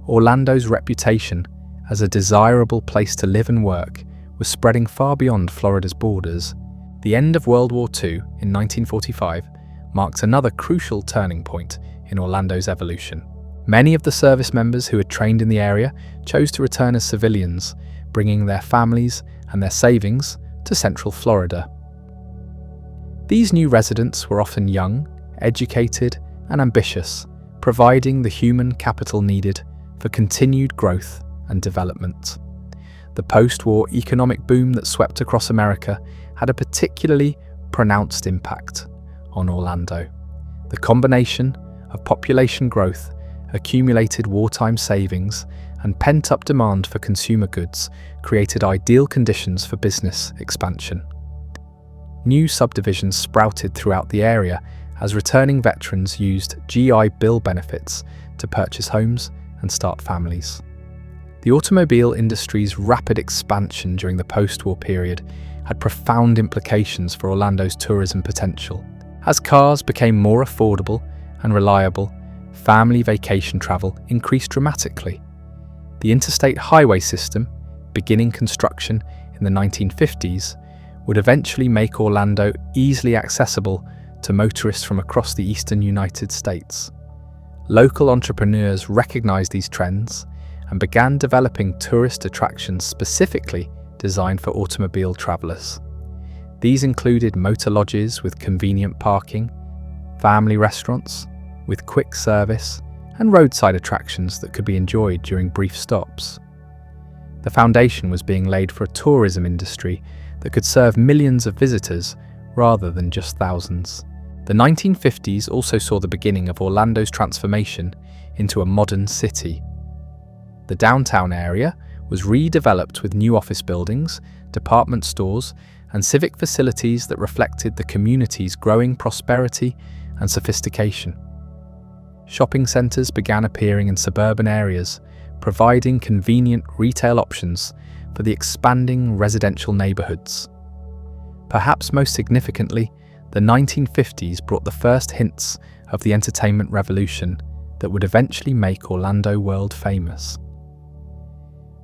Orlando's reputation as a desirable place to live and work was spreading far beyond Florida's borders. The end of World War II in 1945 marked another crucial turning point in Orlando's evolution. Many of the service members who had trained in the area chose to return as civilians, bringing their families and their savings to Central Florida. These new residents were often young, educated, and ambitious, providing the human capital needed for continued growth and development. The post-war economic boom that swept across America had a particularly pronounced impact on Orlando. The combination of population growth, accumulated wartime savings, and pent-up demand for consumer goods created ideal conditions for business expansion. New subdivisions sprouted throughout the area as returning veterans used GI Bill benefits to purchase homes and start families. The automobile industry's rapid expansion during the post-war period had profound implications for Orlando's tourism potential. As cars became more affordable and reliable, family vacation travel increased dramatically. The interstate highway system, beginning construction in the 1950s, would eventually make Orlando easily accessible to motorists from across the eastern United States. Local entrepreneurs recognized these trends and began developing tourist attractions specifically designed for automobile travelers. These included motor lodges with convenient parking, family restaurants with quick service, and roadside attractions that could be enjoyed during brief stops. The foundation was being laid for a tourism industry that could serve millions of visitors rather than just thousands. The 1950s also saw the beginning of Orlando's transformation into a modern city. The downtown area was redeveloped with new office buildings, department stores, and civic facilities that reflected the community's growing prosperity and sophistication. Shopping centres began appearing in suburban areas, providing convenient retail options for the expanding residential neighbourhoods. Perhaps most significantly, the 1950s brought the first hints of the entertainment revolution that would eventually make Orlando world famous.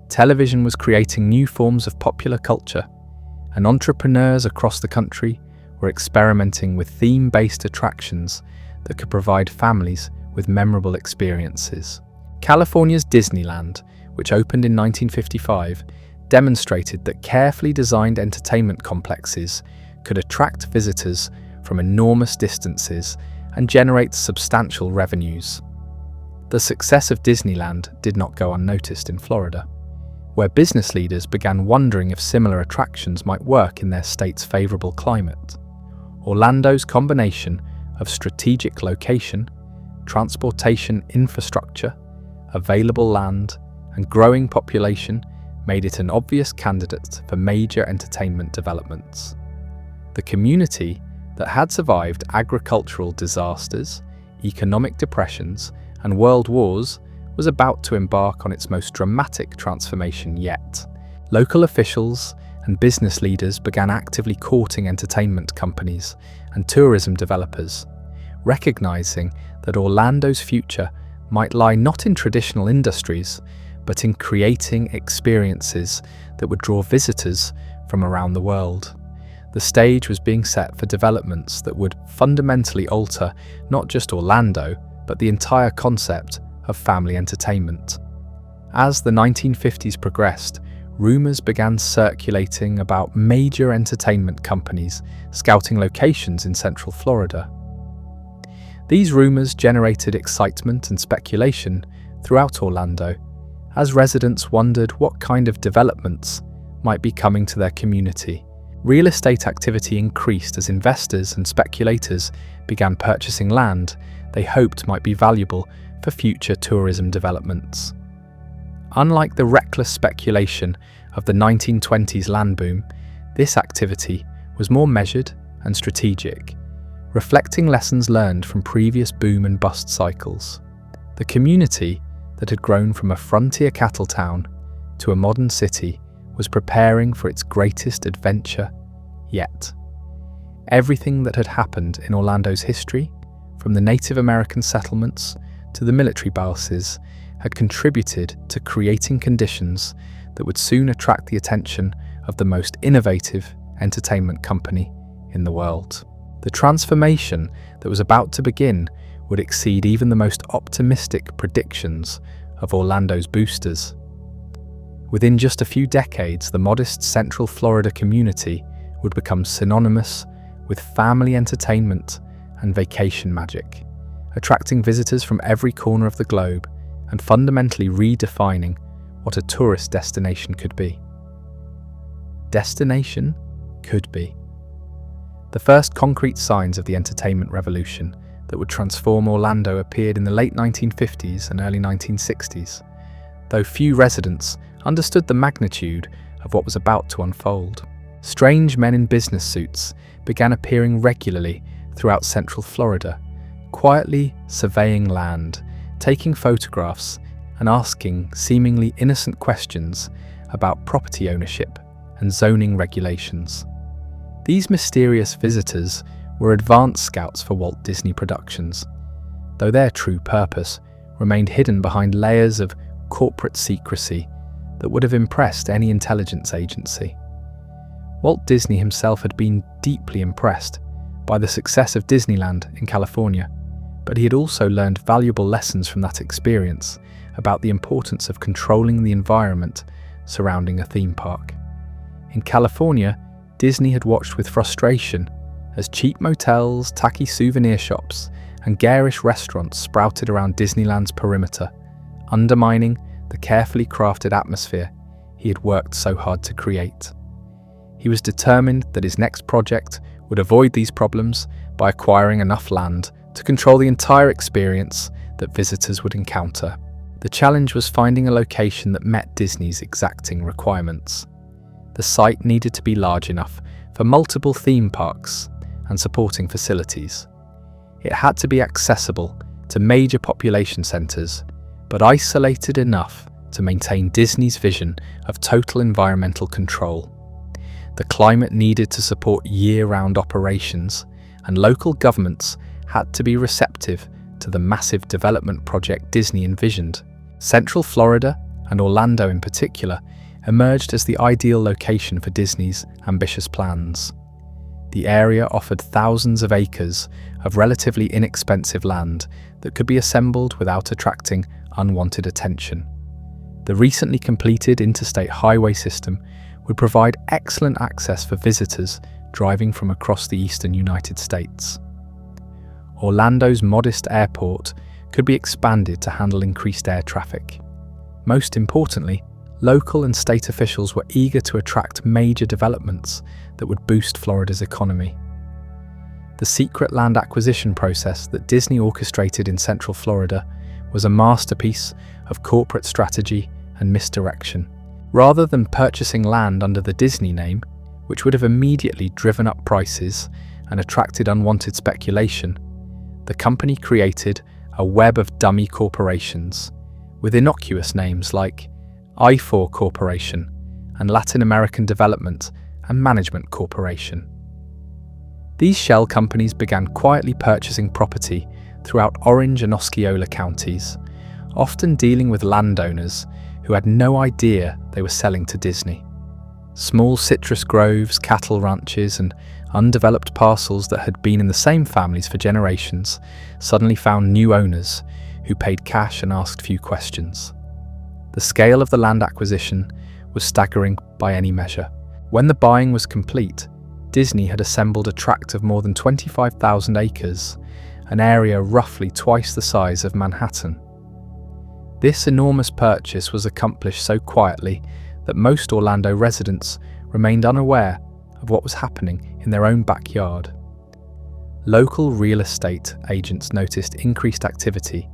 Television was creating new forms of popular culture, and entrepreneurs across the country were experimenting with theme-based attractions that could provide families with memorable experiences. California's Disneyland, which opened in 1955, demonstrated that carefully designed entertainment complexes could attract visitors from enormous distances and generate substantial revenues. The success of Disneyland did not go unnoticed in Florida, where business leaders began wondering if similar attractions might work in their state's favorable climate. Orlando's combination of strategic location, transportation infrastructure, available land, and growing population made it an obvious candidate for major entertainment developments. The community that had survived agricultural disasters, economic depressions, and world wars was about to embark on its most dramatic transformation yet. Local officials and business leaders began actively courting entertainment companies and tourism developers, recognizing that Orlando's future might lie not in traditional industries, but in creating experiences that would draw visitors from around the world. The stage was being set for developments that would fundamentally alter not just Orlando, but the entire concept of family entertainment. As the 1950s progressed, rumours began circulating about major entertainment companies scouting locations in Central Florida. These rumours generated excitement and speculation throughout Orlando, as residents wondered what kind of developments might be coming to their community. Real estate activity increased as investors and speculators began purchasing land they hoped might be valuable for future tourism developments. Unlike the reckless speculation of the 1920s land boom, this activity was more measured and strategic, reflecting lessons learned from previous boom and bust cycles. The community that had grown from a frontier cattle town to a modern city was preparing for its greatest adventure yet. Everything that had happened in Orlando's history, from the Native American settlements to the military bases, had contributed to creating conditions that would soon attract the attention of the most innovative entertainment company in the world. The transformation that was about to begin would exceed even the most optimistic predictions of Orlando's boosters. Within just a few decades, the modest Central Florida community would become synonymous with family entertainment and vacation magic, attracting visitors from every corner of the globe and fundamentally redefining what a tourist destination could be. Destination could be. The first concrete signs of the entertainment revolution that would transform Orlando appeared in the late 1950s and early 1960s, though few residents understood the magnitude of what was about to unfold. Strange men in business suits began appearing regularly throughout Central Florida, quietly surveying land, taking photographs, and asking seemingly innocent questions about property ownership and zoning regulations. These mysterious visitors were advance scouts for Walt Disney Productions, though their true purpose remained hidden behind layers of corporate secrecy that would have impressed any intelligence agency. Walt Disney himself had been deeply impressed by the success of Disneyland in California, but he had also learned valuable lessons from that experience about the importance of controlling the environment surrounding a theme park. In California, Disney had watched with frustration as cheap motels, tacky souvenir shops, and garish restaurants sprouted around Disneyland's perimeter, undermining the carefully crafted atmosphere he had worked so hard to create. He was determined that his next project would avoid these problems by acquiring enough land to control the entire experience that visitors would encounter. The challenge was finding a location that met Disney's exacting requirements. The site needed to be large enough for multiple theme parks and supporting facilities. It had to be accessible to major population centres, but isolated enough to maintain Disney's vision of total environmental control. The climate needed to support year-round operations, and local governments had to be receptive to the massive development project Disney envisioned. Central Florida, and Orlando in particular, emerged as the ideal location for Disney's ambitious plans. The area offered thousands of acres of relatively inexpensive land that could be assembled without attracting unwanted attention. The recently completed interstate highway system would provide excellent access for visitors driving from across the eastern United States. Orlando's modest airport could be expanded to handle increased air traffic. Most importantly, local and state officials were eager to attract major developments that would boost Florida's economy. The secret land acquisition process that Disney orchestrated in Central Florida was a masterpiece of corporate strategy and misdirection. Rather than purchasing land under the Disney name, which would have immediately driven up prices and attracted unwanted speculation, the company created a web of dummy corporations with innocuous names like I4 Corporation and Latin American Development and Management Corporation. These shell companies began quietly purchasing property throughout Orange and Osceola counties, often dealing with landowners who had no idea they were selling to Disney. Small citrus groves, cattle ranches, and undeveloped parcels that had been in the same families for generations suddenly found new owners who paid cash and asked few questions. The scale of the land acquisition was staggering by any measure. When the buying was complete, Disney had assembled a tract of more than 25,000 acres, an area roughly twice the size of Manhattan. This enormous purchase was accomplished so quietly that most Orlando residents remained unaware of what was happening in their own backyard. Local real estate agents noticed increased activity,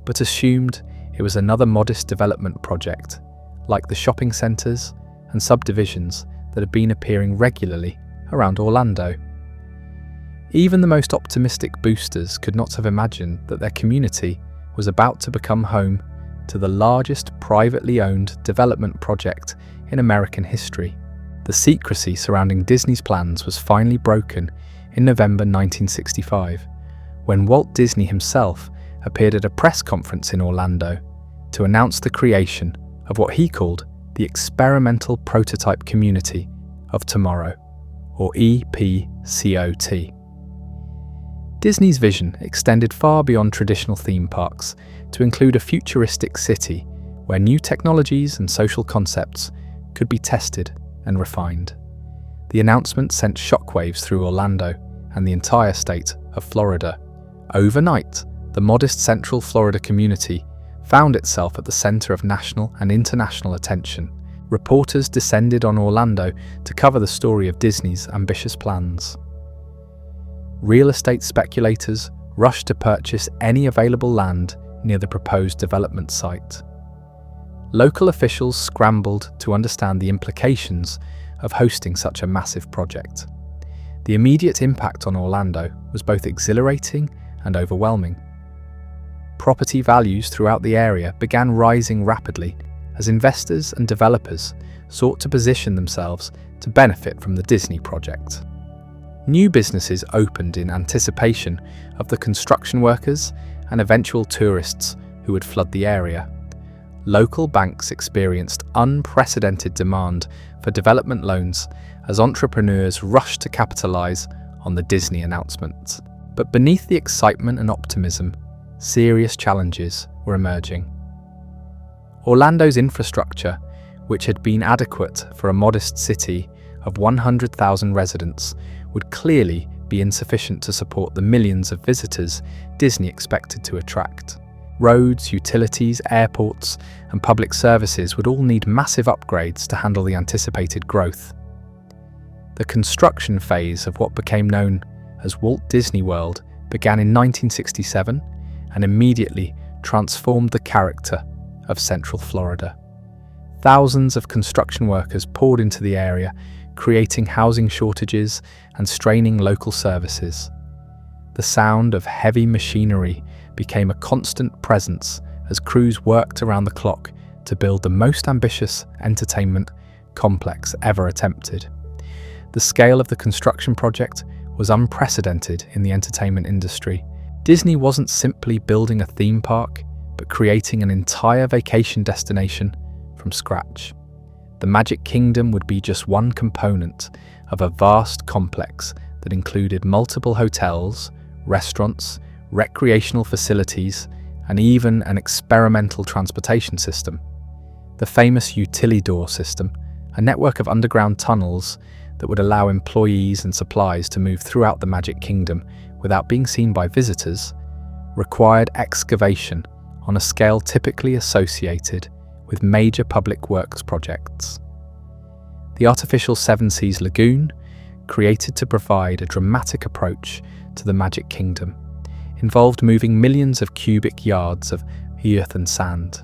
but assumed it was another modest development project, like the shopping centres and subdivisions that had been appearing regularly around Orlando. Even the most optimistic boosters could not have imagined that their community was about to become home to the largest privately owned development project in American history. The secrecy surrounding Disney's plans was finally broken in November 1965, when Walt Disney himself appeared at a press conference in Orlando to announce the creation of what he called the Experimental Prototype Community of Tomorrow, or EPCOT. Disney's vision extended far beyond traditional theme parks to include a futuristic city where new technologies and social concepts could be tested and refined. The announcement sent shockwaves through Orlando and the entire state of Florida. Overnight, the modest Central Florida community found itself at the center of national and international attention. Reporters descended on Orlando to cover the story of Disney's ambitious plans. Real estate speculators rushed to purchase any available land near the proposed development site. Local officials scrambled to understand the implications of hosting such a massive project. The immediate impact on Orlando was both exhilarating and overwhelming. Property values throughout the area began rising rapidly as investors and developers sought to position themselves to benefit from the Disney project. New businesses opened in anticipation of the construction workers and eventual tourists who would flood the area. Local banks experienced unprecedented demand for development loans as entrepreneurs rushed to capitalize on the Disney announcement. But beneath the excitement and optimism, serious challenges were emerging. Orlando's infrastructure, which had been adequate for a modest city of 100,000 residents, would clearly be insufficient to support the millions of visitors Disney expected to attract. Roads, utilities, airports, and public services would all need massive upgrades to handle the anticipated growth. The construction phase of what became known as Walt Disney World began in 1967 and immediately transformed the character of Central Florida. Thousands of construction workers poured into the area, creating housing shortages and straining local services. The sound of heavy machinery became a constant presence as crews worked around the clock to build the most ambitious entertainment complex ever attempted. The scale of the construction project was unprecedented in the entertainment industry. Disney wasn't simply building a theme park, but creating an entire vacation destination from scratch. The Magic Kingdom would be just one component of a vast complex that included multiple hotels, restaurants, recreational facilities, and even an experimental transportation system. The famous Utilidor system, a network of underground tunnels that would allow employees and supplies to move throughout the Magic Kingdom without being seen by visitors, required excavation on a scale typically associated with major public works projects. The artificial Seven Seas Lagoon, created to provide a dramatic approach to the Magic Kingdom, involved moving millions of cubic yards of earth and sand.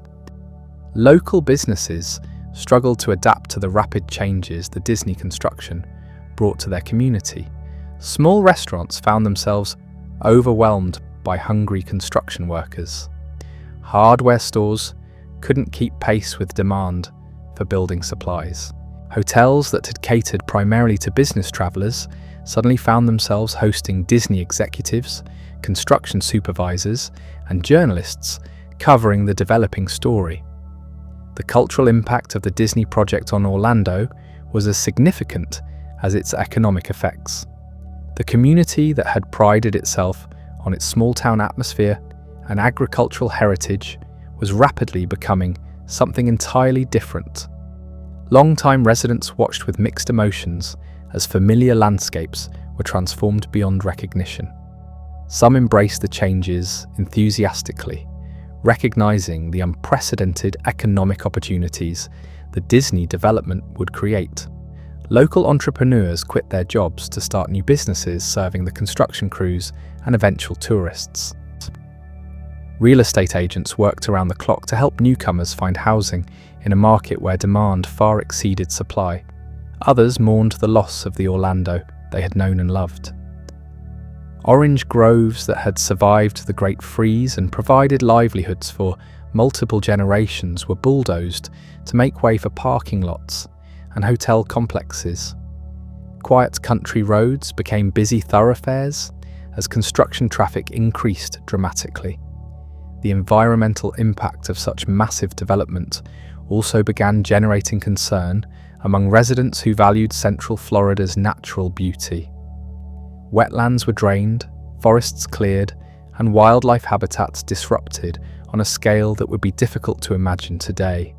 Local businesses struggled to adapt to the rapid changes the Disney construction brought to their community. Small restaurants found themselves overwhelmed by hungry construction workers. Hardware stores couldn't keep pace with demand for building supplies. Hotels that had catered primarily to business travelers suddenly found themselves hosting Disney executives, construction supervisors, and journalists covering the developing story. The cultural impact of the Disney project on Orlando was as significant as its economic effects. The community that had prided itself on its small-town atmosphere and agricultural heritage was rapidly becoming something entirely different. Long-time residents watched with mixed emotions as familiar landscapes were transformed beyond recognition. Some embraced the changes enthusiastically, recognizing the unprecedented economic opportunities the Disney development would create. Local entrepreneurs quit their jobs to start new businesses serving the construction crews and eventual tourists. Real estate agents worked around the clock to help newcomers find housing in a market where demand far exceeded supply. Others mourned the loss of the Orlando they had known and loved. Orange groves that had survived the Great Freeze and provided livelihoods for multiple generations were bulldozed to make way for parking lots and hotel complexes. Quiet country roads became busy thoroughfares as construction traffic increased dramatically. The environmental impact of such massive development also began generating concern among residents who valued Central Florida's natural beauty. Wetlands were drained, forests cleared, and wildlife habitats disrupted on a scale that would be difficult to imagine today.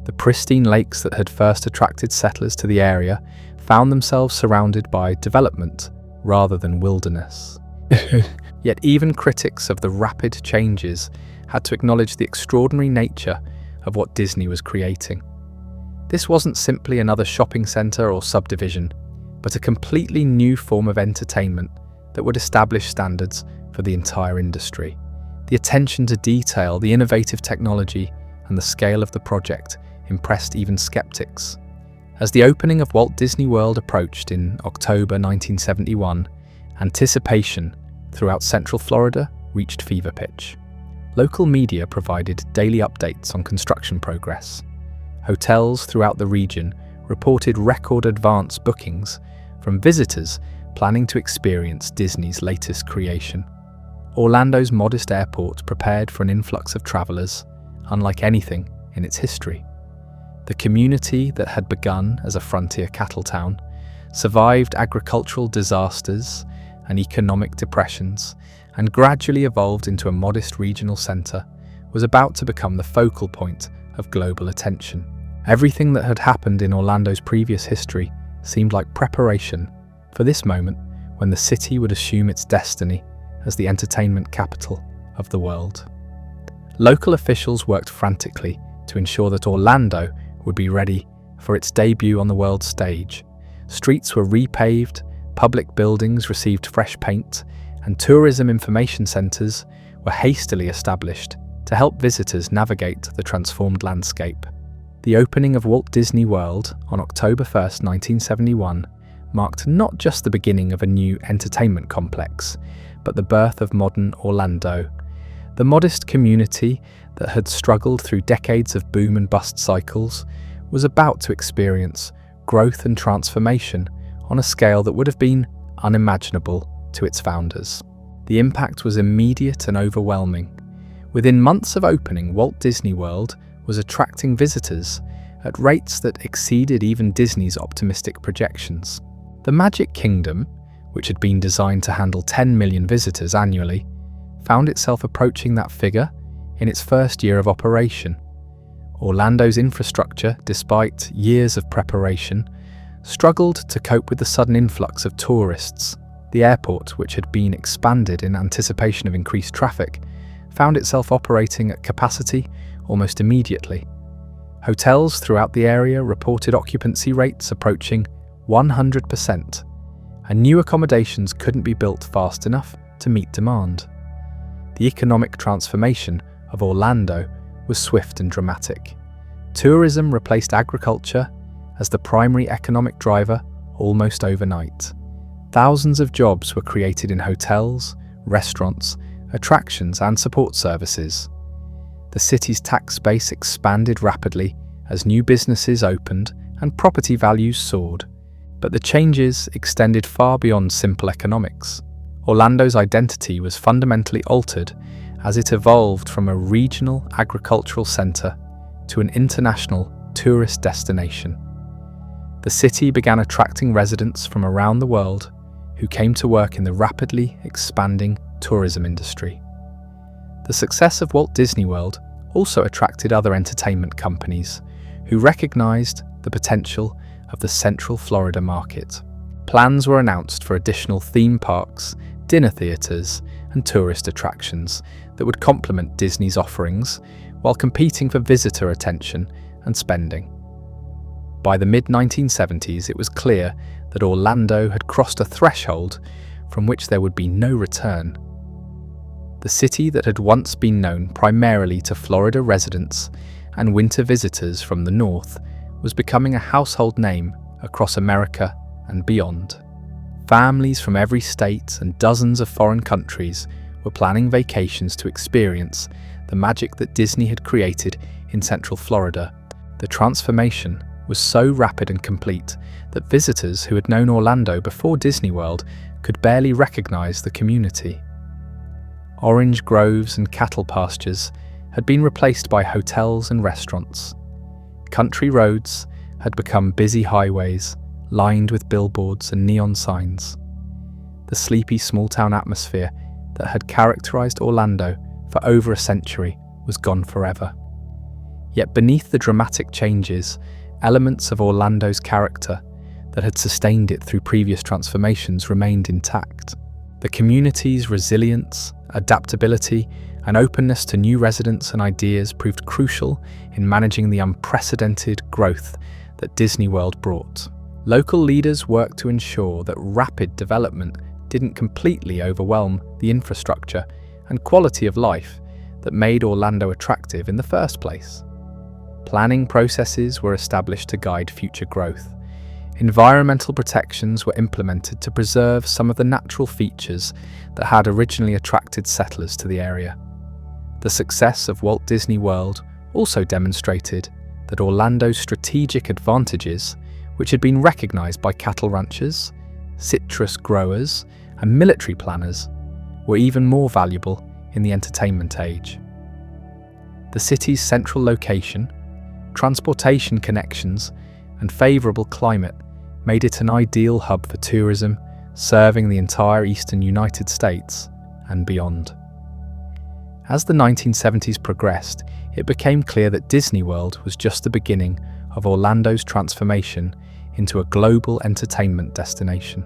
The pristine lakes that had first attracted settlers to the area found themselves surrounded by development rather than wilderness. Yet even critics of the rapid changes had to acknowledge the extraordinary nature of what Disney was creating. This wasn't simply another shopping centre or subdivision, but a completely new form of entertainment that would establish standards for the entire industry. The attention to detail, the innovative technology, and the scale of the project impressed even skeptics. As the opening of Walt Disney World approached in October 1971, anticipation throughout Central Florida reached fever pitch. Local media provided daily updates on construction progress. Hotels throughout the region reported record advance bookings from visitors planning to experience Disney's latest creation. Orlando's modest airport prepared for an influx of travelers, unlike anything in its history. The community that had begun as a frontier cattle town survived agricultural disasters and economic depressions and gradually evolved into a modest regional centre, was about to become the focal point of global attention. Everything that had happened in Orlando's previous history seemed like preparation for this moment when the city would assume its destiny as the entertainment capital of the world. Local officials worked frantically to ensure that Orlando would be ready for its debut on the world stage. Streets were repaved, public buildings received fresh paint, and tourism information centres were hastily established to help visitors navigate the transformed landscape. The opening of Walt Disney World on October 1st, 1971 marked not just the beginning of a new entertainment complex, but the birth of modern Orlando. The modest community that had struggled through decades of boom and bust cycles was about to experience growth and transformation on a scale that would have been unimaginable to its founders. The impact was immediate and overwhelming. Within months of opening, Walt Disney World was attracting visitors at rates that exceeded even Disney's optimistic projections. The Magic Kingdom, which had been designed to handle 10 million visitors annually, found itself approaching that figure in its first year of operation. Orlando's infrastructure, despite years of preparation, struggled to cope with the sudden influx of tourists. The airport, which had been expanded in anticipation of increased traffic, found itself operating at capacity almost immediately. Hotels throughout the area reported occupancy rates approaching 100%, and new accommodations couldn't be built fast enough to meet demand. The economic transformation of Orlando was swift and dramatic. Tourism replaced agriculture as the primary economic driver almost overnight. Thousands of jobs were created in hotels, restaurants, attractions, and support services. The city's tax base expanded rapidly as new businesses opened and property values soared. But the changes extended far beyond simple economics. Orlando's identity was fundamentally altered as it evolved from a regional agricultural centre to an international tourist destination. The city began attracting residents from around the world who came to work in the rapidly expanding tourism industry. The success of Walt Disney World also attracted other entertainment companies who recognized the potential of the Central Florida market. Plans were announced for additional theme parks, dinner theaters, and tourist attractions that would complement Disney's offerings while competing for visitor attention and spending. By the mid-1970s, it was clear that Orlando had crossed a threshold from which there would be no return. The city that had once been known primarily to Florida residents and winter visitors from the north was becoming a household name across America and beyond. Families from every state and dozens of foreign countries were planning vacations to experience the magic that Disney had created in Central Florida. The transformation was so rapid and complete that visitors who had known Orlando before Disney World could barely recognize the community. Orange groves and cattle pastures had been replaced by hotels and restaurants. Country roads had become busy highways, lined with billboards and neon signs. The sleepy small-town atmosphere that had characterized Orlando for over a century was gone forever. Yet beneath the dramatic changes, elements of Orlando's character that had sustained it through previous transformations remained intact. The community's resilience, adaptability, and openness to new residents and ideas proved crucial in managing the unprecedented growth that Disney World brought. Local leaders worked to ensure that rapid development didn't completely overwhelm the infrastructure and quality of life that made Orlando attractive in the first place. Planning processes were established to guide future growth. Environmental protections were implemented to preserve some of the natural features that had originally attracted settlers to the area. The success of Walt Disney World also demonstrated that Orlando's strategic advantages, which had been recognized by cattle ranchers, citrus growers, and military planners, were even more valuable in the entertainment age. The city's central location, transportation connections, and favorable climate made it an ideal hub for tourism, serving the entire eastern United States and beyond. As the 1970s progressed, it became clear that Disney World was just the beginning of Orlando's transformation into a global entertainment destination.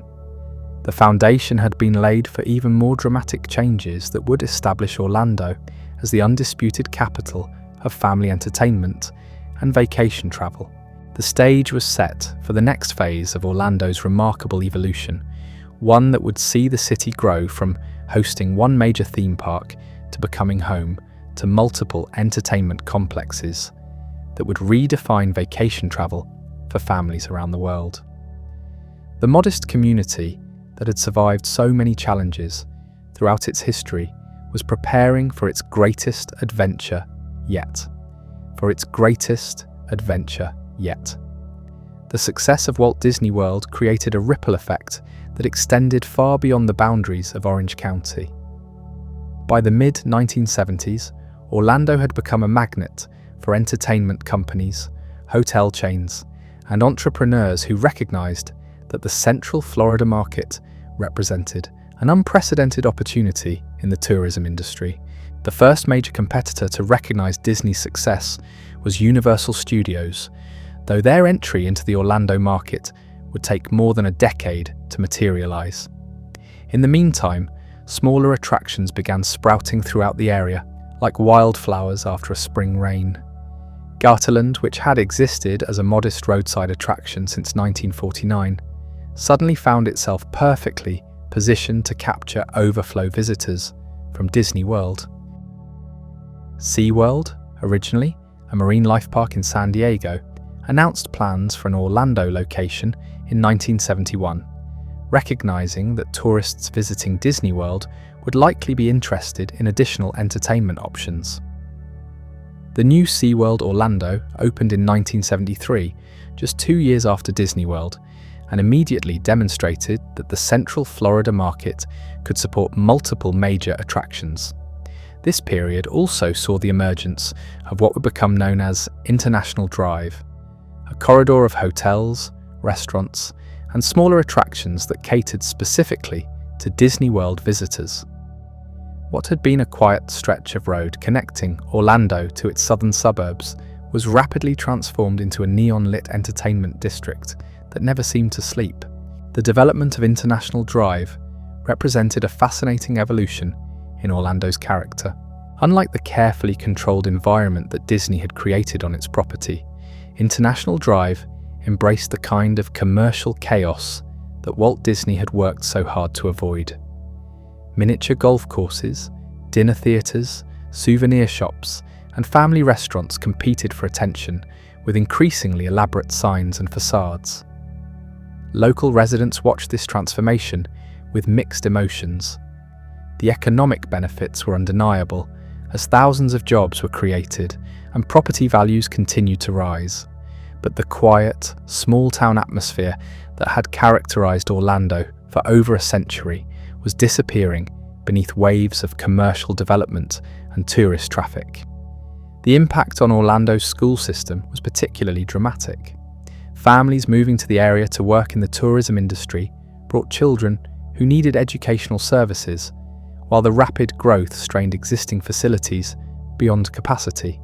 The foundation had been laid for even more dramatic changes that would establish Orlando as the undisputed capital of family entertainment and vacation travel. The stage was set for the next phase of Orlando's remarkable evolution, one that would see the city grow from hosting one major theme park to becoming home to multiple entertainment complexes that would redefine vacation travel for families around the world. The modest community that had survived so many challenges throughout its history was preparing for its greatest adventure yet. The success of Walt Disney World created a ripple effect that extended far beyond the boundaries of Orange County. By the mid-1970s, Orlando had become a magnet for entertainment companies, hotel chains, and entrepreneurs who recognized that the Central Florida market represented an unprecedented opportunity in the tourism industry. The first major competitor to recognize Disney's success was Universal Studios, though their entry into the Orlando market would take more than a decade to materialize. In the meantime, smaller attractions began sprouting throughout the area, like wildflowers after a spring rain. Garterland, which had existed as a modest roadside attraction since 1949, suddenly found itself perfectly positioned to capture overflow visitors from Disney World. SeaWorld, originally a marine life park in San Diego, announced plans for an Orlando location in 1971, recognizing that tourists visiting Disney World would likely be interested in additional entertainment options. The new SeaWorld Orlando opened in 1973, just 2 years after Disney World, and immediately demonstrated that the Central Florida market could support multiple major attractions. This period also saw the emergence of what would become known as International Drive, a corridor of hotels, restaurants, and smaller attractions that catered specifically to Disney World visitors. What had been a quiet stretch of road connecting Orlando to its southern suburbs was rapidly transformed into a neon-lit entertainment district that never seemed to sleep. The development of International Drive represented a fascinating evolution in Orlando's character. Unlike the carefully controlled environment that Disney had created on its property, International Drive embraced the kind of commercial chaos that Walt Disney had worked so hard to avoid. Miniature golf courses, dinner theatres, souvenir shops, and family restaurants competed for attention with increasingly elaborate signs and facades. Local residents watched this transformation with mixed emotions. The economic benefits were undeniable, as thousands of jobs were created and property values continued to rise. But the quiet, small-town atmosphere that had characterized Orlando for over a century was disappearing beneath waves of commercial development and tourist traffic. The impact on Orlando's school system was particularly dramatic. Families moving to the area to work in the tourism industry brought children who needed educational services, while the rapid growth strained existing facilities beyond capacity.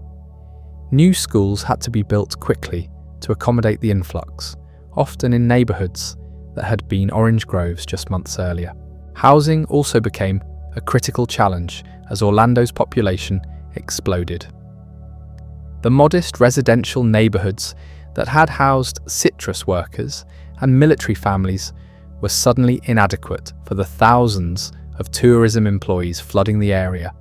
New schools had to be built quickly to accommodate the influx, often in neighborhoods that had been orange groves just months earlier. Housing also became a critical challenge as Orlando's population exploded. The modest residential neighborhoods that had housed citrus workers and military families were suddenly inadequate for the thousands of tourism employees flooding the area.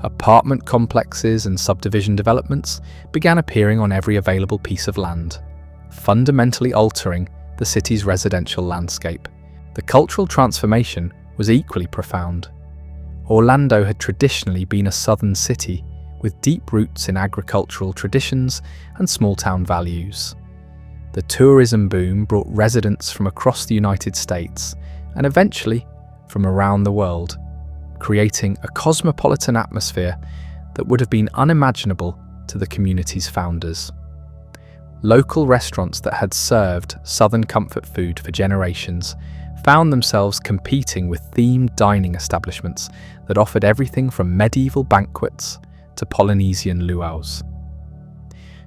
Apartment complexes and subdivision developments began appearing on every available piece of land, fundamentally altering the city's residential landscape. The cultural transformation was equally profound. Orlando had traditionally been a southern city with deep roots in agricultural traditions and small-town values. The tourism boom brought residents from across the United States and eventually from around the world, creating a cosmopolitan atmosphere that would have been unimaginable to the community's founders. Local restaurants that had served Southern comfort food for generations found themselves competing with themed dining establishments that offered everything from medieval banquets to Polynesian luau's.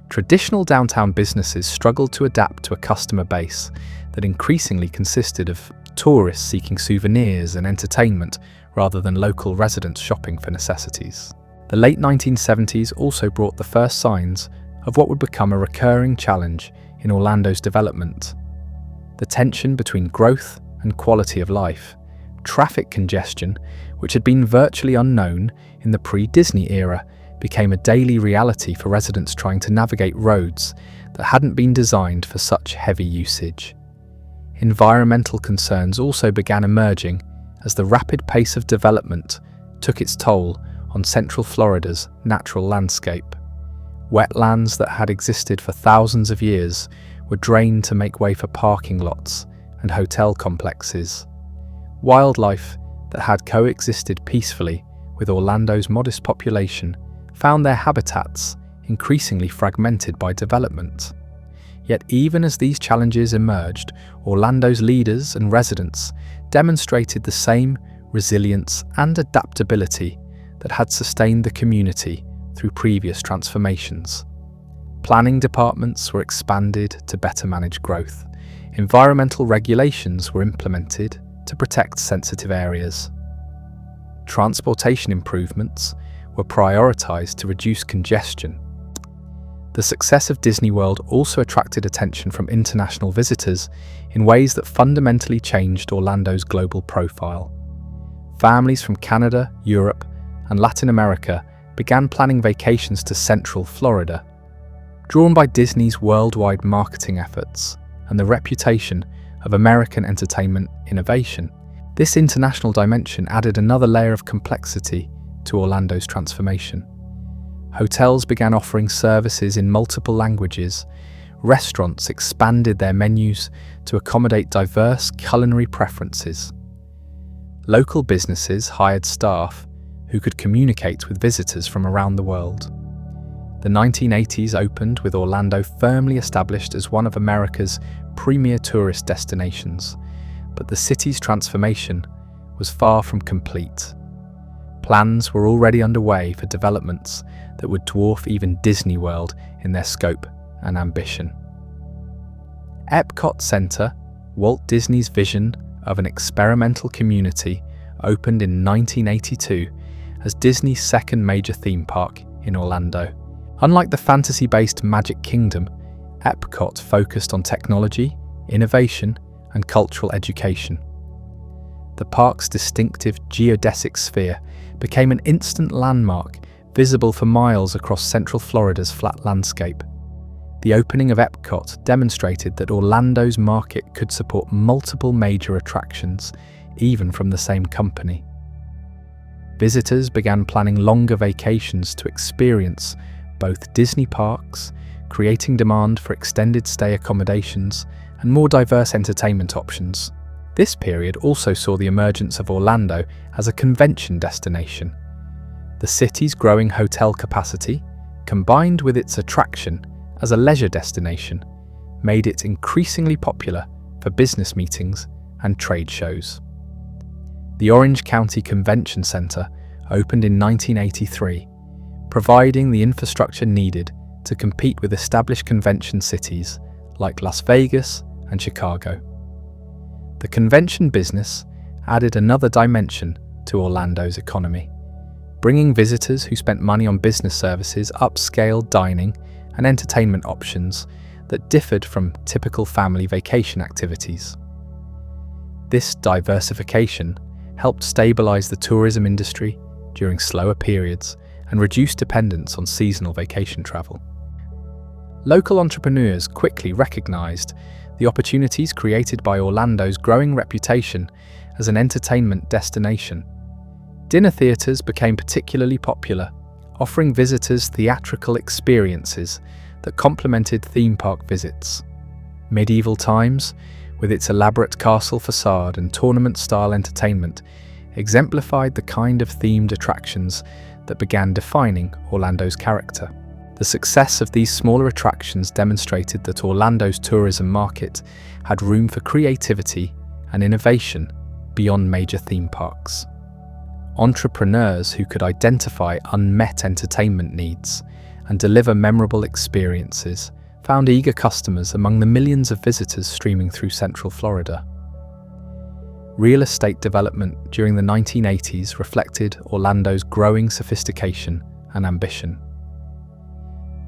Traditional downtown businesses struggled to adapt to a customer base that increasingly consisted of tourists seeking souvenirs and entertainment rather than local residents shopping for necessities. The late 1970s also brought the first signs of what would become a recurring challenge in Orlando's development: the tension between growth and quality of life. Traffic congestion, which had been virtually unknown in the pre-Disney era, became a daily reality for residents trying to navigate roads that hadn't been designed for such heavy usage. Environmental concerns also began emerging as the rapid pace of development took its toll on Central Florida's natural landscape. Wetlands that had existed for thousands of years were drained to make way for parking lots and hotel complexes. Wildlife that had coexisted peacefully with Orlando's modest population found their habitats increasingly fragmented by development. Yet even as these challenges emerged, Orlando's leaders and residents demonstrated the same resilience and adaptability that had sustained the community through previous transformations. Planning departments were expanded to better manage growth. Environmental regulations were implemented to protect sensitive areas. Transportation improvements were prioritized to reduce congestion. The success of Disney World also attracted attention from international visitors in ways that fundamentally changed Orlando's global profile. Families from Canada, Europe, and Latin America began planning vacations to Central Florida. Drawn by Disney's worldwide marketing efforts and the reputation of American entertainment innovation. This international dimension added another layer of complexity to Orlando's transformation. Hotels began offering services in multiple languages. Restaurants expanded their menus to accommodate diverse culinary preferences. Local businesses hired staff who could communicate with visitors from around the world. The 1980s opened with Orlando firmly established as one of America's premier tourist destinations, but the city's transformation was far from complete. Plans were already underway for developments that would dwarf even Disney World in their scope and ambition. Epcot Center, Walt Disney's vision of an experimental community, opened in 1982 as Disney's second major theme park in Orlando. Unlike the fantasy-based Magic Kingdom, Epcot focused on technology, innovation, and cultural education. The park's distinctive geodesic sphere became an instant landmark visible for miles across central Florida's flat landscape. The opening of Epcot demonstrated that Orlando's market could support multiple major attractions, even from the same company. Visitors began planning longer vacations to experience both Disney parks, creating demand for extended stay accommodations and more diverse entertainment options. This period also saw the emergence of Orlando as a convention destination. The city's growing hotel capacity, combined with its attraction as a leisure destination, made it increasingly popular for business meetings and trade shows. The Orange County Convention Center opened in 1983, providing the infrastructure needed to compete with established convention cities like Las Vegas and Chicago. The convention business added another dimension to Orlando's economy, bringing visitors who spent money on business services upscale dining and entertainment options that differed from typical family vacation activities. This diversification helped stabilize the tourism industry during slower periods and reduce dependence on seasonal vacation travel. Local entrepreneurs quickly recognized the opportunities created by Orlando's growing reputation as an entertainment destination. Dinner theaters became particularly popular, offering visitors theatrical experiences that complemented theme park visits. Medieval Times, with its elaborate castle facade and tournament-style entertainment, exemplified the kind of themed attractions that began defining Orlando's character. The success of these smaller attractions demonstrated that Orlando's tourism market had room for creativity and innovation beyond major theme parks. Entrepreneurs who could identify unmet entertainment needs and deliver memorable experiences found eager customers among the millions of visitors streaming through Central Florida. Real estate development during the 1980s reflected Orlando's growing sophistication and ambition.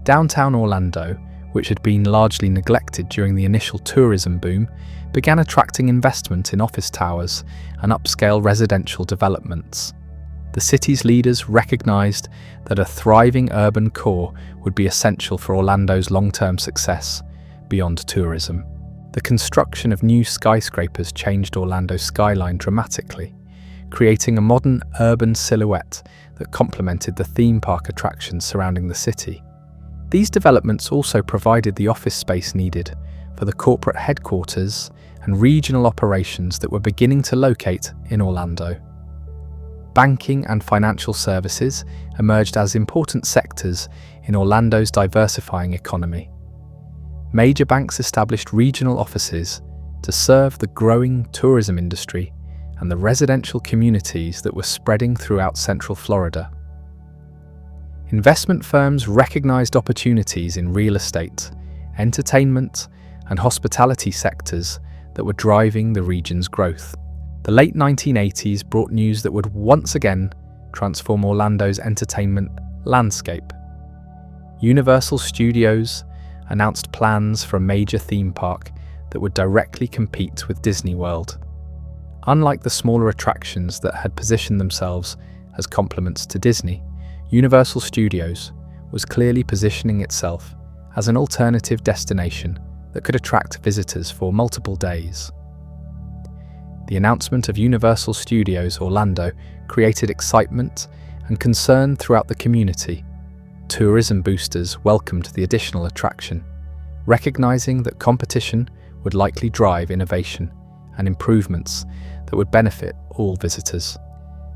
Downtown Orlando, which had been largely neglected during the initial tourism boom, began attracting investment in office towers and upscale residential developments. The city's leaders recognized that a thriving urban core would be essential for Orlando's long-term success beyond tourism. The construction of new skyscrapers changed Orlando's skyline dramatically, creating a modern urban silhouette that complemented the theme park attractions surrounding the city. These developments also provided the office space needed for the corporate headquarters and regional operations that were beginning to locate in Orlando. Banking and financial services emerged as important sectors in Orlando's diversifying economy. Major banks established regional offices to serve the growing tourism industry and the residential communities that were spreading throughout Central Florida. Investment firms recognized opportunities in real estate, entertainment, and hospitality sectors that were driving the region's growth. The late 1980s brought news that would once again transform Orlando's entertainment landscape. Universal Studios announced plans for a major theme park that would directly compete with Disney World. Unlike the smaller attractions that had positioned themselves as complements to Disney, Universal Studios was clearly positioning itself as an alternative destination that could attract visitors for multiple days. The announcement of Universal Studios Orlando created excitement and concern throughout the community. Tourism boosters welcomed the additional attraction, recognizing that competition would likely drive innovation and improvements that would benefit all visitors.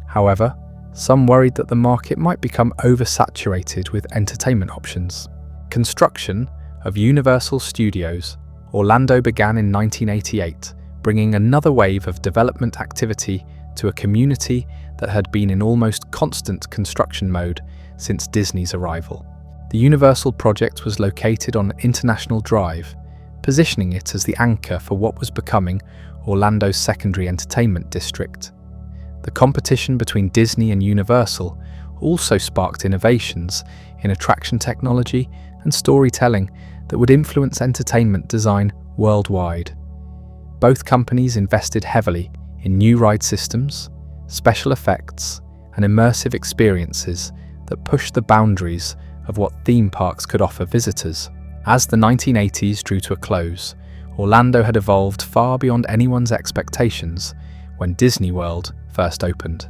However, some worried that the market might become oversaturated with entertainment options. Construction of Universal Studios Orlando began in 1988, bringing another wave of development activity to a community that had been in almost constant construction mode since Disney's arrival. The Universal project was located on International Drive, positioning it as the anchor for what was becoming Orlando's secondary entertainment district. The competition between Disney and Universal also sparked innovations in attraction technology and storytelling that would influence entertainment design worldwide. Both companies invested heavily in new ride systems, special effects, and immersive experiences that pushed the boundaries of what theme parks could offer visitors. As the 1980s drew to a close, Orlando had evolved far beyond anyone's expectations when Disney World first opened.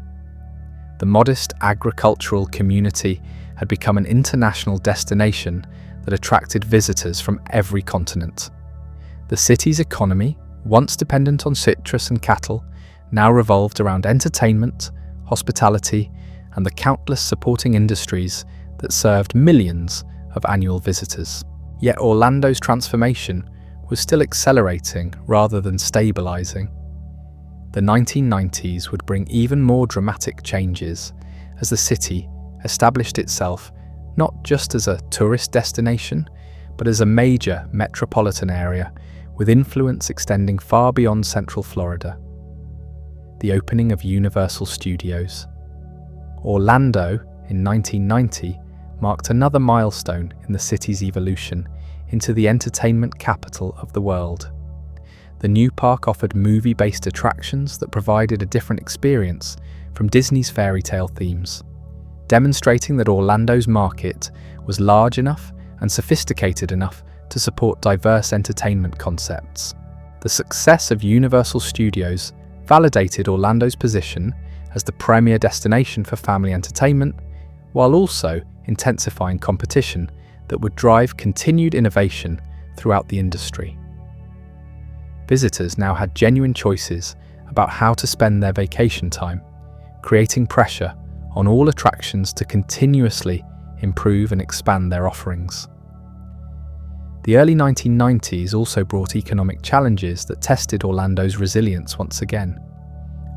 The modest agricultural community had become an international destination that attracted visitors from every continent. The city's economy, once dependent on citrus and cattle, now revolved around entertainment, hospitality, and the countless supporting industries that served millions of annual visitors. Yet Orlando's transformation was still accelerating rather than stabilizing. The 1990s would bring even more dramatic changes as the city established itself not just as a tourist destination, but as a major metropolitan area with influence extending far beyond Central Florida. The opening of Universal Studios Orlando in 1990 marked another milestone in the city's evolution into the entertainment capital of the world. The new park offered movie-based attractions that provided a different experience from Disney's fairy tale themes, demonstrating that Orlando's market was large enough and sophisticated enough to support diverse entertainment concepts. The success of Universal Studios validated Orlando's position as the premier destination for family entertainment, while also intensifying competition that would drive continued innovation throughout the industry. Visitors now had genuine choices about how to spend their vacation time, creating pressure on all attractions to continuously improve and expand their offerings. The early 1990s also brought economic challenges that tested Orlando's resilience once again.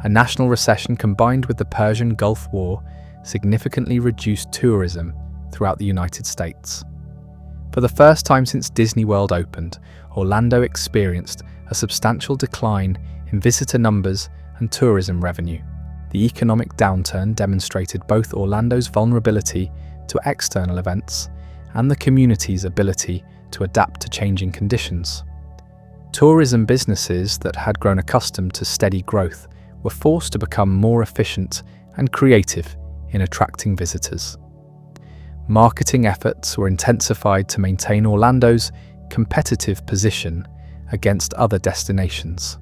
A national recession combined with the Persian Gulf War significantly reduced tourism throughout the United States. For the first time since Disney World opened, Orlando experienced a substantial decline in visitor numbers and tourism revenue. The economic downturn demonstrated both Orlando's vulnerability to external events and the community's ability to adapt to changing conditions. Tourism businesses that had grown accustomed to steady growth were forced to become more efficient and creative in attracting visitors. Marketing efforts were intensified to maintain Orlando's competitive position against other destinations.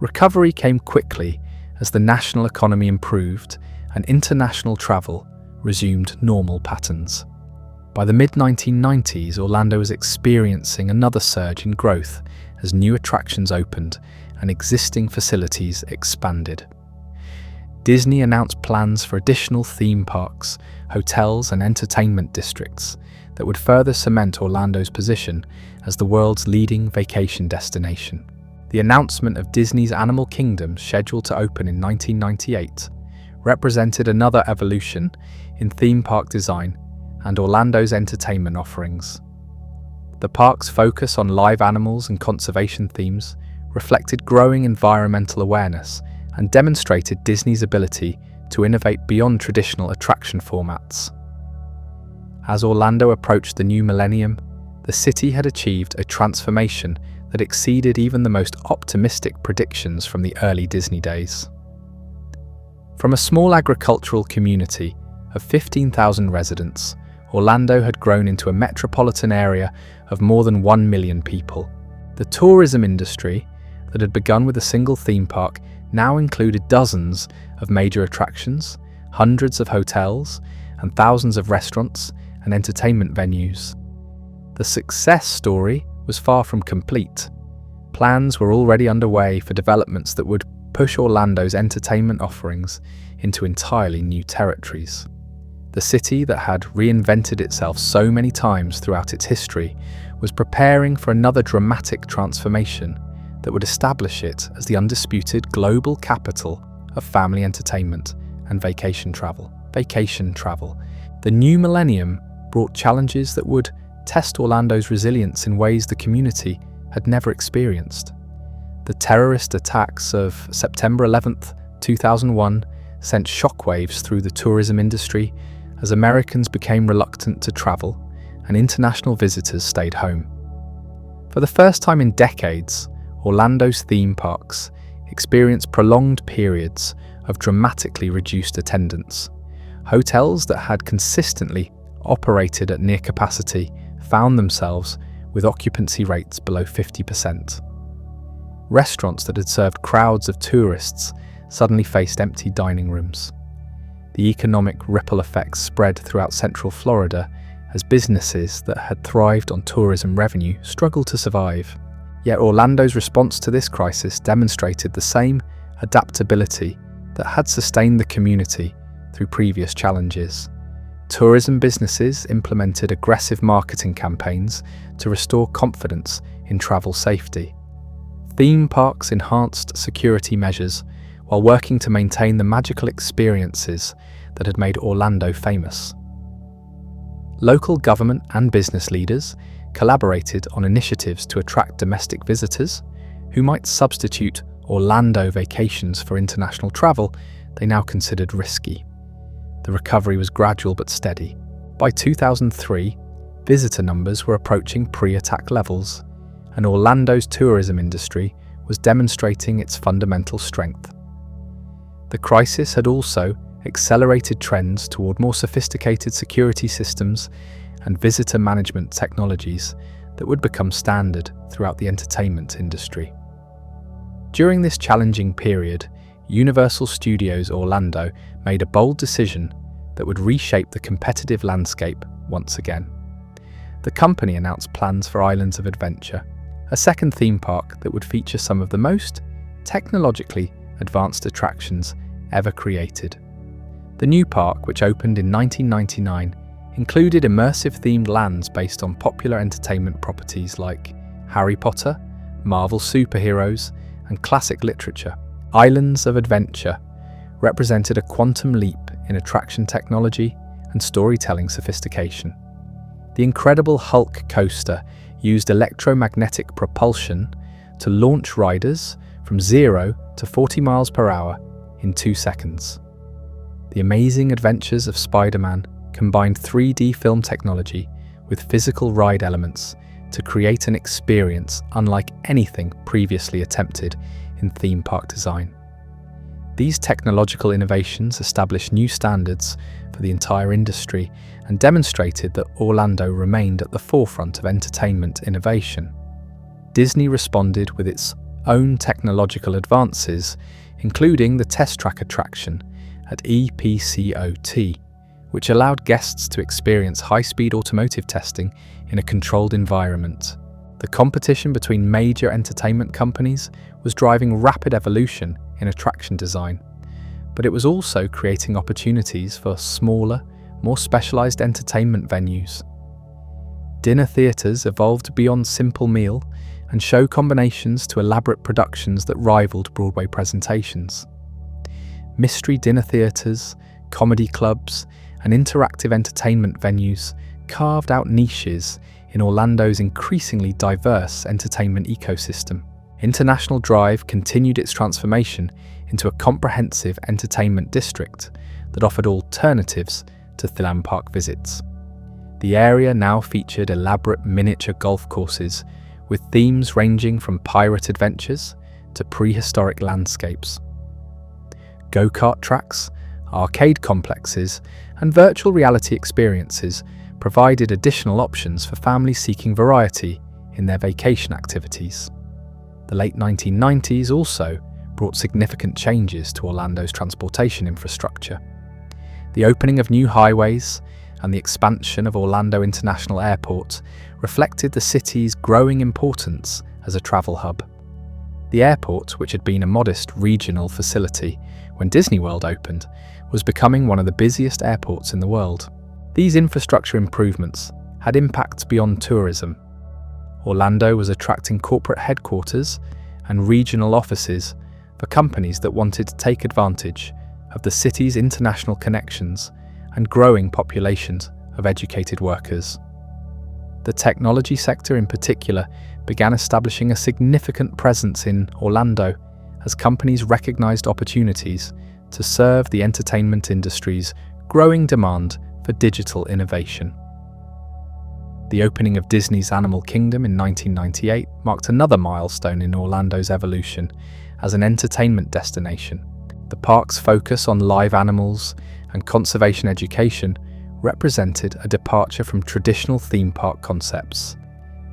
Recovery came quickly as the national economy improved and international travel resumed normal patterns. By the mid-1990s, Orlando was experiencing another surge in growth as new attractions opened and existing facilities expanded. Disney announced plans for additional theme parks, hotels, and entertainment districts that would further cement Orlando's position as the world's leading vacation destination. The announcement of Disney's Animal Kingdom, scheduled to open in 1998, represented another evolution in theme park design and Orlando's entertainment offerings. The park's focus on live animals and conservation themes reflected growing environmental awareness and demonstrated Disney's ability to innovate beyond traditional attraction formats. As Orlando approached the new millennium, the city had achieved a transformation that exceeded even the most optimistic predictions from the early Disney days. From a small agricultural community of 15,000 residents, Orlando had grown into a metropolitan area of more than 1 million people. The tourism industry that had begun with a single theme park now included dozens of major attractions, hundreds of hotels, and thousands of restaurants and entertainment venues. The success story was far from complete. Plans were already underway for developments that would push Orlando's entertainment offerings into entirely new territories. The city that had reinvented itself so many times throughout its history was preparing for another dramatic transformation that would establish it as the undisputed global capital of family entertainment and vacation travel. The new millennium brought challenges that would test Orlando's resilience in ways the community had never experienced. The terrorist attacks of September 11th, 2001 sent shockwaves through the tourism industry as Americans became reluctant to travel and international visitors stayed home. For the first time in decades, Orlando's theme parks experienced prolonged periods of dramatically reduced attendance. Hotels that had consistently operated at near capacity found themselves with occupancy rates below 50%. Restaurants that had served crowds of tourists suddenly faced empty dining rooms. The economic ripple effects spread throughout Central Florida as businesses that had thrived on tourism revenue struggled to survive. Yet Orlando's response to this crisis demonstrated the same adaptability that had sustained the community through previous challenges. Tourism businesses implemented aggressive marketing campaigns to restore confidence in travel safety. Theme parks enhanced security measures while working to maintain the magical experiences that had made Orlando famous. Local government and business leaders collaborated on initiatives to attract domestic visitors who might substitute Orlando vacations for international travel they now considered risky. The recovery was gradual but steady. By 2003, visitor numbers were approaching pre-attack levels, and Orlando's tourism industry was demonstrating its fundamental strength. The crisis had also accelerated trends toward more sophisticated security systems and visitor management technologies that would become standard throughout the entertainment industry. During this challenging period, Universal Studios Orlando made a bold decision that would reshape the competitive landscape once again. The company announced plans for Islands of Adventure, a second theme park that would feature some of the most technologically advanced attractions ever created. The new park, which opened in 1999, included immersive themed lands based on popular entertainment properties like Harry Potter, Marvel superheroes, and classic literature. Islands of Adventure represented a quantum leap in attraction technology and storytelling sophistication. The incredible Hulk coaster used electromagnetic propulsion to launch riders from 0 to 40 miles per hour in 2 seconds. The Amazing Adventures of Spider-Man combined 3D film technology with physical ride elements to create an experience unlike anything previously attempted in theme park design. These technological innovations established new standards for the entire industry and demonstrated that Orlando remained at the forefront of entertainment innovation. Disney responded with its own technological advances, including the Test Track attraction at EPCOT, which allowed guests to experience high-speed automotive testing in a controlled environment. The competition between major entertainment companies was driving rapid evolution in attraction design, but it was also creating opportunities for smaller, more specialized entertainment venues. Dinner theaters evolved beyond simple meal and show combinations to elaborate productions that rivaled Broadway presentations. Mystery dinner theaters, comedy clubs, and interactive entertainment venues carved out niches in Orlando's increasingly diverse entertainment ecosystem. International Drive continued its transformation into a comprehensive entertainment district that offered alternatives to theme park visits. The area now featured elaborate miniature golf courses with themes ranging from pirate adventures to prehistoric landscapes. Go-kart tracks, arcade complexes, and virtual reality experiences provided additional options for families seeking variety in their vacation activities. The late 1990s also brought significant changes to Orlando's transportation infrastructure. The opening of new highways and the expansion of Orlando International Airport reflected the city's growing importance as a travel hub. The airport, which had been a modest regional facility when Disney World opened, was becoming one of the busiest airports in the world. These infrastructure improvements had impacts beyond tourism. Orlando was attracting corporate headquarters and regional offices for companies that wanted to take advantage of the city's international connections and growing populations of educated workers. The technology sector in particular began establishing a significant presence in Orlando as companies recognized opportunities to serve the entertainment industry's growing demand for digital innovation. The opening of Disney's Animal Kingdom in 1998 marked another milestone in Orlando's evolution as an entertainment destination. The park's focus on live animals and conservation education represented a departure from traditional theme park concepts,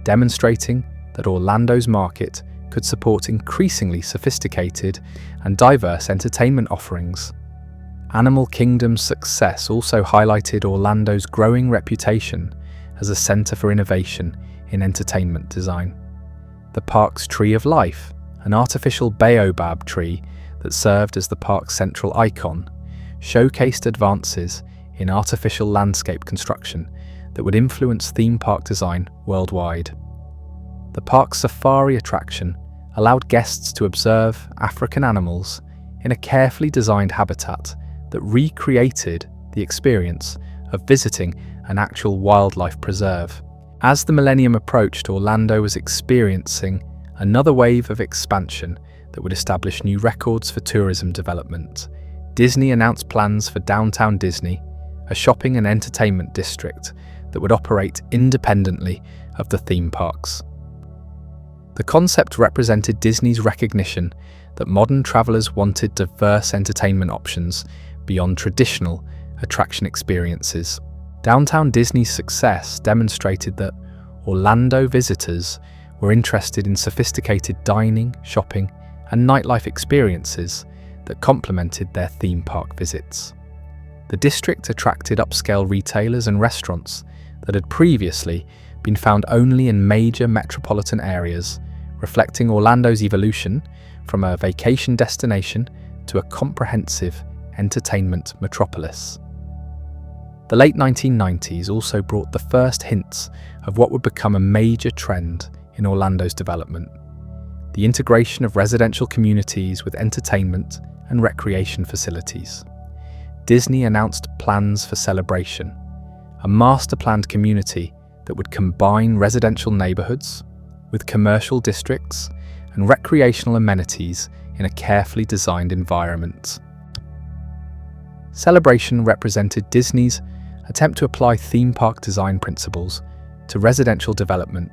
demonstrating that Orlando's market could support increasingly sophisticated and diverse entertainment offerings. Animal Kingdom's success also highlighted Orlando's growing reputation as a center for innovation in entertainment design. The park's Tree of Life, an artificial baobab tree that served as the park's central icon, showcased advances in artificial landscape construction that would influence theme park design worldwide. The park's safari attraction allowed guests to observe African animals in a carefully designed habitat that recreated the experience of visiting an actual wildlife preserve. As the millennium approached, Orlando was experiencing another wave of expansion that would establish new records for tourism development. Disney announced plans for Downtown Disney, a shopping and entertainment district that would operate independently of the theme parks. The concept represented Disney's recognition that modern travelers wanted diverse entertainment options beyond traditional attraction experiences. Downtown Disney's success demonstrated that Orlando visitors were interested in sophisticated dining, shopping, and nightlife experiences that complemented their theme park visits. The district attracted upscale retailers and restaurants that had previously been found only in major metropolitan areas, reflecting Orlando's evolution from a vacation destination to a comprehensive entertainment metropolis. The late 1990s also brought the first hints of what would become a major trend in Orlando's development: the integration of residential communities with entertainment and recreation facilities. Disney announced plans for Celebration, a master-planned community that would combine residential neighborhoods with commercial districts and recreational amenities in a carefully designed environment. Celebration represented Disney's attempt to apply theme park design principles to residential development,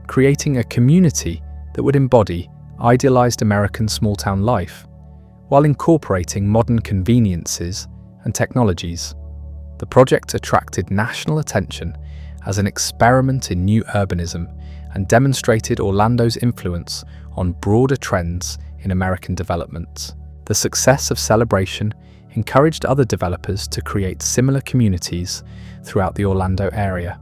creating a community that would embody idealized American small-town life, while incorporating modern conveniences and technologies. The project attracted national attention as an experiment in new urbanism and demonstrated Orlando's influence on broader trends in American development. The success of Celebration encouraged other developers to create similar communities throughout the Orlando area.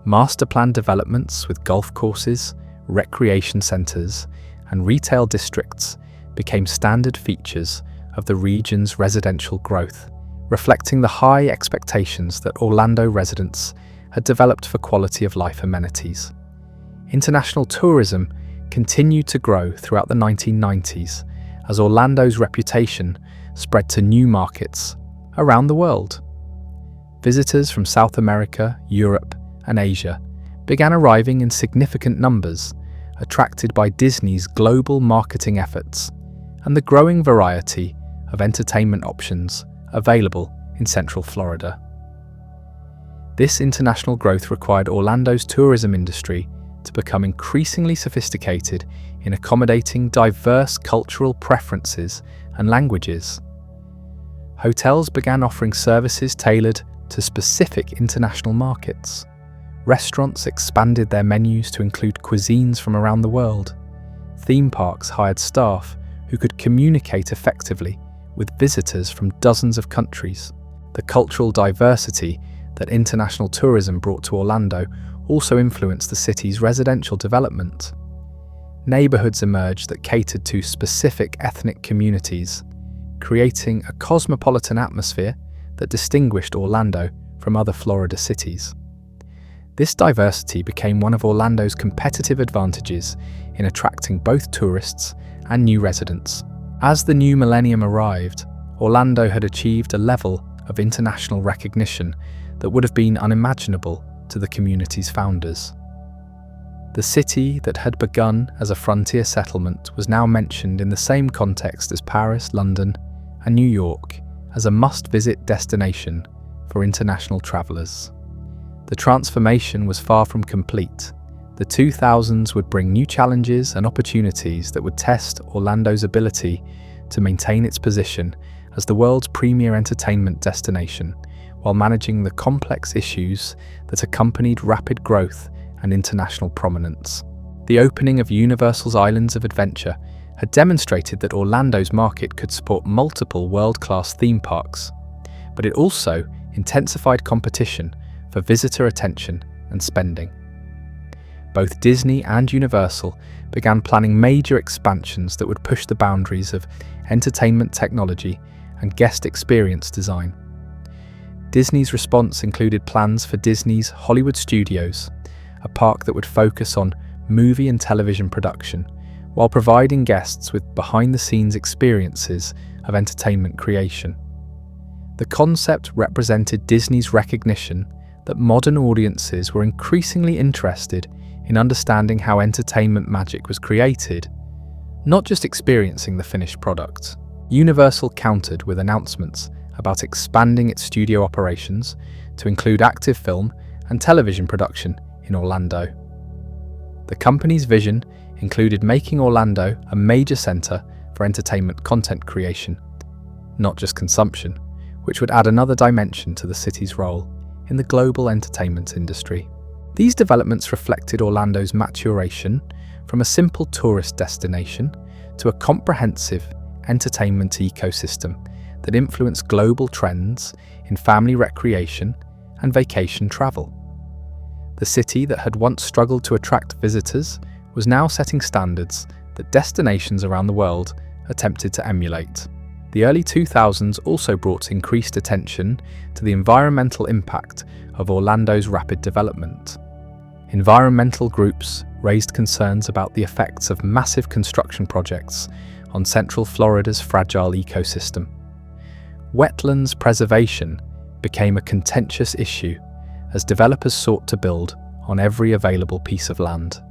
Master-planned developments with golf courses, recreation centers, and retail districts became standard features of the region's residential growth, reflecting the high expectations that Orlando residents had developed for quality of life amenities. International tourism continued to grow throughout the 1990s as Orlando's reputation spread to new markets around the world. Visitors from South America, Europe, and Asia began arriving in significant numbers, attracted by Disney's global marketing efforts and the growing variety of entertainment options available in Central Florida. This international growth required Orlando's tourism industry to become increasingly sophisticated in accommodating diverse cultural preferences and languages. Hotels began offering services tailored to specific international markets. Restaurants expanded their menus to include cuisines from around the world, Theme parks hired staff who could communicate effectively with visitors from dozens of countries. The cultural diversity that international tourism brought to Orlando also influenced the city's residential development. Neighborhoods emerged that catered to specific ethnic communities, creating a cosmopolitan atmosphere that distinguished Orlando from other Florida cities. This diversity became one of Orlando's competitive advantages in attracting both tourists and new residents. As the new millennium arrived, Orlando had achieved a level of international recognition that would have been unimaginable to the community's founders. The city that had begun as a frontier settlement was now mentioned in the same context as Paris, London, and New York as a must-visit destination for international travelers. The transformation was far from complete. The 2000s would bring new challenges and opportunities that would test Orlando's ability to maintain its position as the world's premier entertainment destination, while managing the complex issues that accompanied rapid growth and international prominence. The opening of Universal's Islands of Adventure had demonstrated that Orlando's market could support multiple world-class theme parks, but it also intensified competition for visitor attention and spending. Both Disney and Universal began planning major expansions that would push the boundaries of entertainment technology and guest experience design. Disney's response included plans for Disney's Hollywood Studios, a park that would focus on movie and television production, while providing guests with behind-the-scenes experiences of entertainment creation. The concept represented Disney's recognition that modern audiences were increasingly interested in understanding how entertainment magic was created, not just experiencing the finished product. Universal countered with announcements about expanding its studio operations to include active film and television production in Orlando. The company's vision included making Orlando a major center for entertainment content creation, not just consumption, which would add another dimension to the city's role in the global entertainment industry. These developments reflected Orlando's maturation from a simple tourist destination to a comprehensive entertainment ecosystem that influenced global trends in family recreation and vacation travel. The city that had once struggled to attract visitors was now setting standards that destinations around the world attempted to emulate. The early 2000s also brought increased attention to the environmental impact of Orlando's rapid development. Environmental groups raised concerns about the effects of massive construction projects on Central Florida's fragile ecosystem. Wetlands preservation became a contentious issue as developers sought to build on every available piece of land.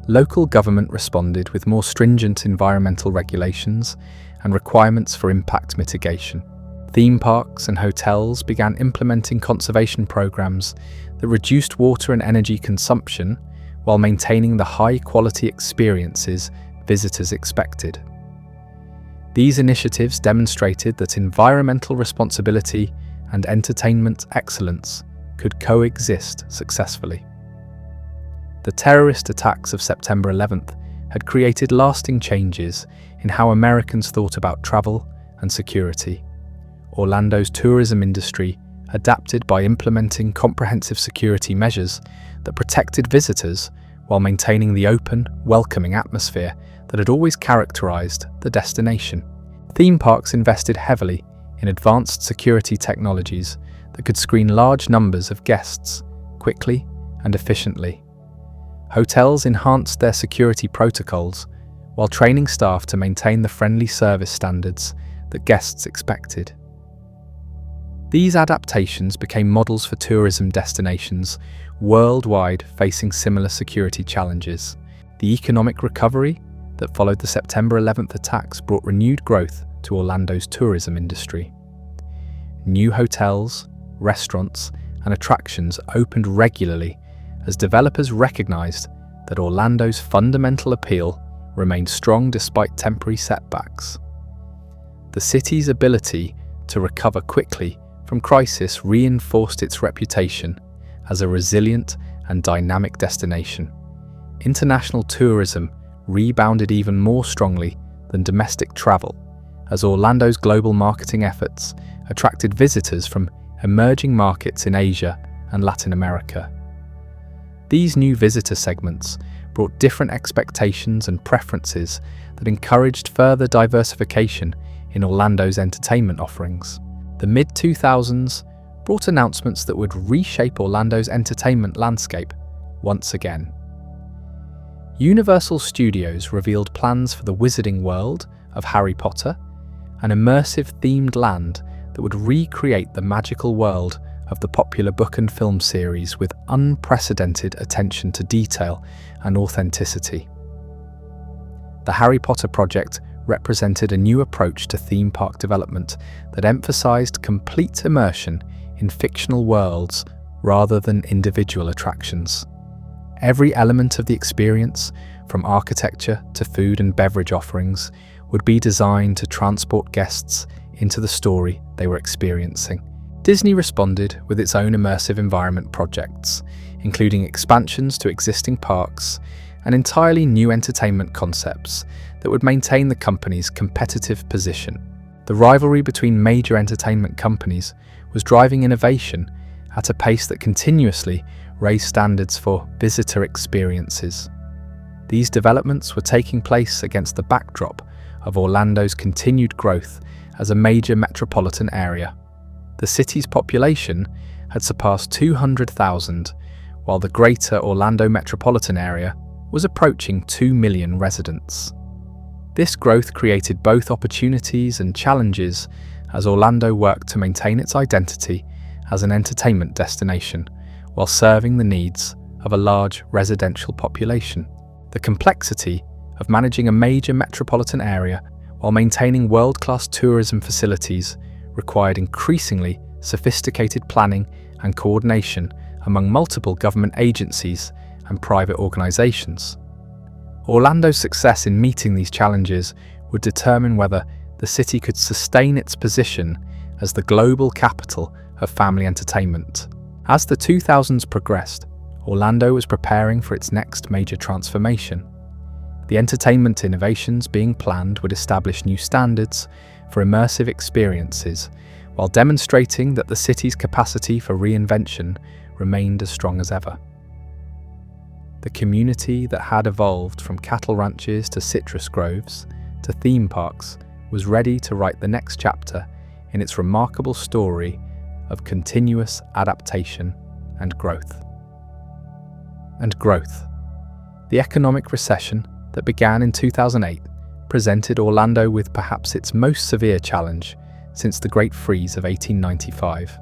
Local government responded with more stringent environmental regulations and requirements for impact mitigation. Theme parks and hotels began implementing conservation programs that reduced water and energy consumption while maintaining the high-quality experiences visitors expected. These initiatives demonstrated that environmental responsibility and entertainment excellence could coexist successfully. The terrorist attacks of September 11th had created lasting changes in how Americans thought about travel and security. Orlando's tourism industry adapted by implementing comprehensive security measures that protected visitors while maintaining the open, welcoming atmosphere that had always characterized the destination. Theme parks invested heavily in advanced security technologies that could screen large numbers of guests quickly and efficiently. Hotels enhanced their security protocols while training staff to maintain the friendly service standards that guests expected. These adaptations became models for tourism destinations worldwide facing similar security challenges. The economic recovery that followed the September 11th attacks brought renewed growth to Orlando's tourism industry. New hotels, restaurants, and attractions opened regularly as developers recognized that Orlando's fundamental appeal remained strong despite temporary setbacks. The city's ability to recover quickly from crisis reinforced its reputation as a resilient and dynamic destination. International tourism rebounded even more strongly than domestic travel, as Orlando's global marketing efforts attracted visitors from emerging markets in Asia and Latin America. These new visitor segments brought different expectations and preferences that encouraged further diversification in Orlando's entertainment offerings. The mid-2000s brought announcements that would reshape Orlando's entertainment landscape once again. Universal Studios revealed plans for the Wizarding World of Harry Potter, an immersive themed land that would recreate the magical world of the popular book and film series with unprecedented attention to detail and authenticity. The Harry Potter project represented a new approach to theme park development that emphasized complete immersion in fictional worlds rather than individual attractions. Every element of the experience, from architecture to food and beverage offerings, would be designed to transport guests into the story they were experiencing. Disney responded with its own immersive environment projects, including expansions to existing parks and entirely new entertainment concepts that would maintain the company's competitive position. The rivalry between major entertainment companies was driving innovation at a pace that continuously raised standards for visitor experiences. These developments were taking place against the backdrop of Orlando's continued growth as a major metropolitan area. The city's population had surpassed 200,000, while the greater Orlando metropolitan area was approaching 2 million residents. This growth created both opportunities and challenges as Orlando worked to maintain its identity as an entertainment destination while serving the needs of a large residential population. The complexity of managing a major metropolitan area while maintaining world-class tourism facilities required increasingly sophisticated planning and coordination among multiple government agencies and private organizations. Orlando's success in meeting these challenges would determine whether the city could sustain its position as the global capital of family entertainment. As the 2000s progressed, Orlando was preparing for its next major transformation. The entertainment innovations being planned would establish new standards for immersive experiences, while demonstrating that the city's capacity for reinvention remained as strong as ever. The community that had evolved from cattle ranches to citrus groves to theme parks was ready to write the next chapter in its remarkable story of continuous adaptation and growth. The economic recession that began in 2008 presented Orlando with perhaps its most severe challenge since the Great Freeze of 1895.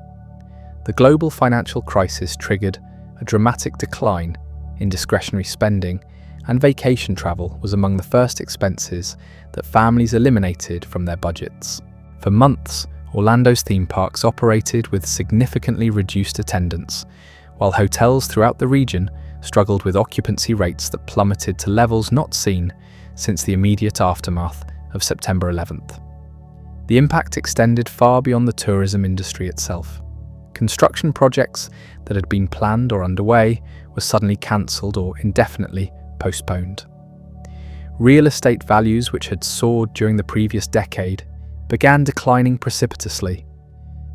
The global financial crisis triggered a dramatic decline in discretionary spending, and vacation travel was among the first expenses that families eliminated from their budgets. For months, Orlando's theme parks operated with significantly reduced attendance, while hotels throughout the region struggled with occupancy rates that plummeted to levels not seen since the immediate aftermath of September 11th. The impact extended far beyond the tourism industry itself. Construction projects that had been planned or underway were suddenly cancelled or indefinitely postponed. Real estate values, which had soared during the previous decade, began declining precipitously.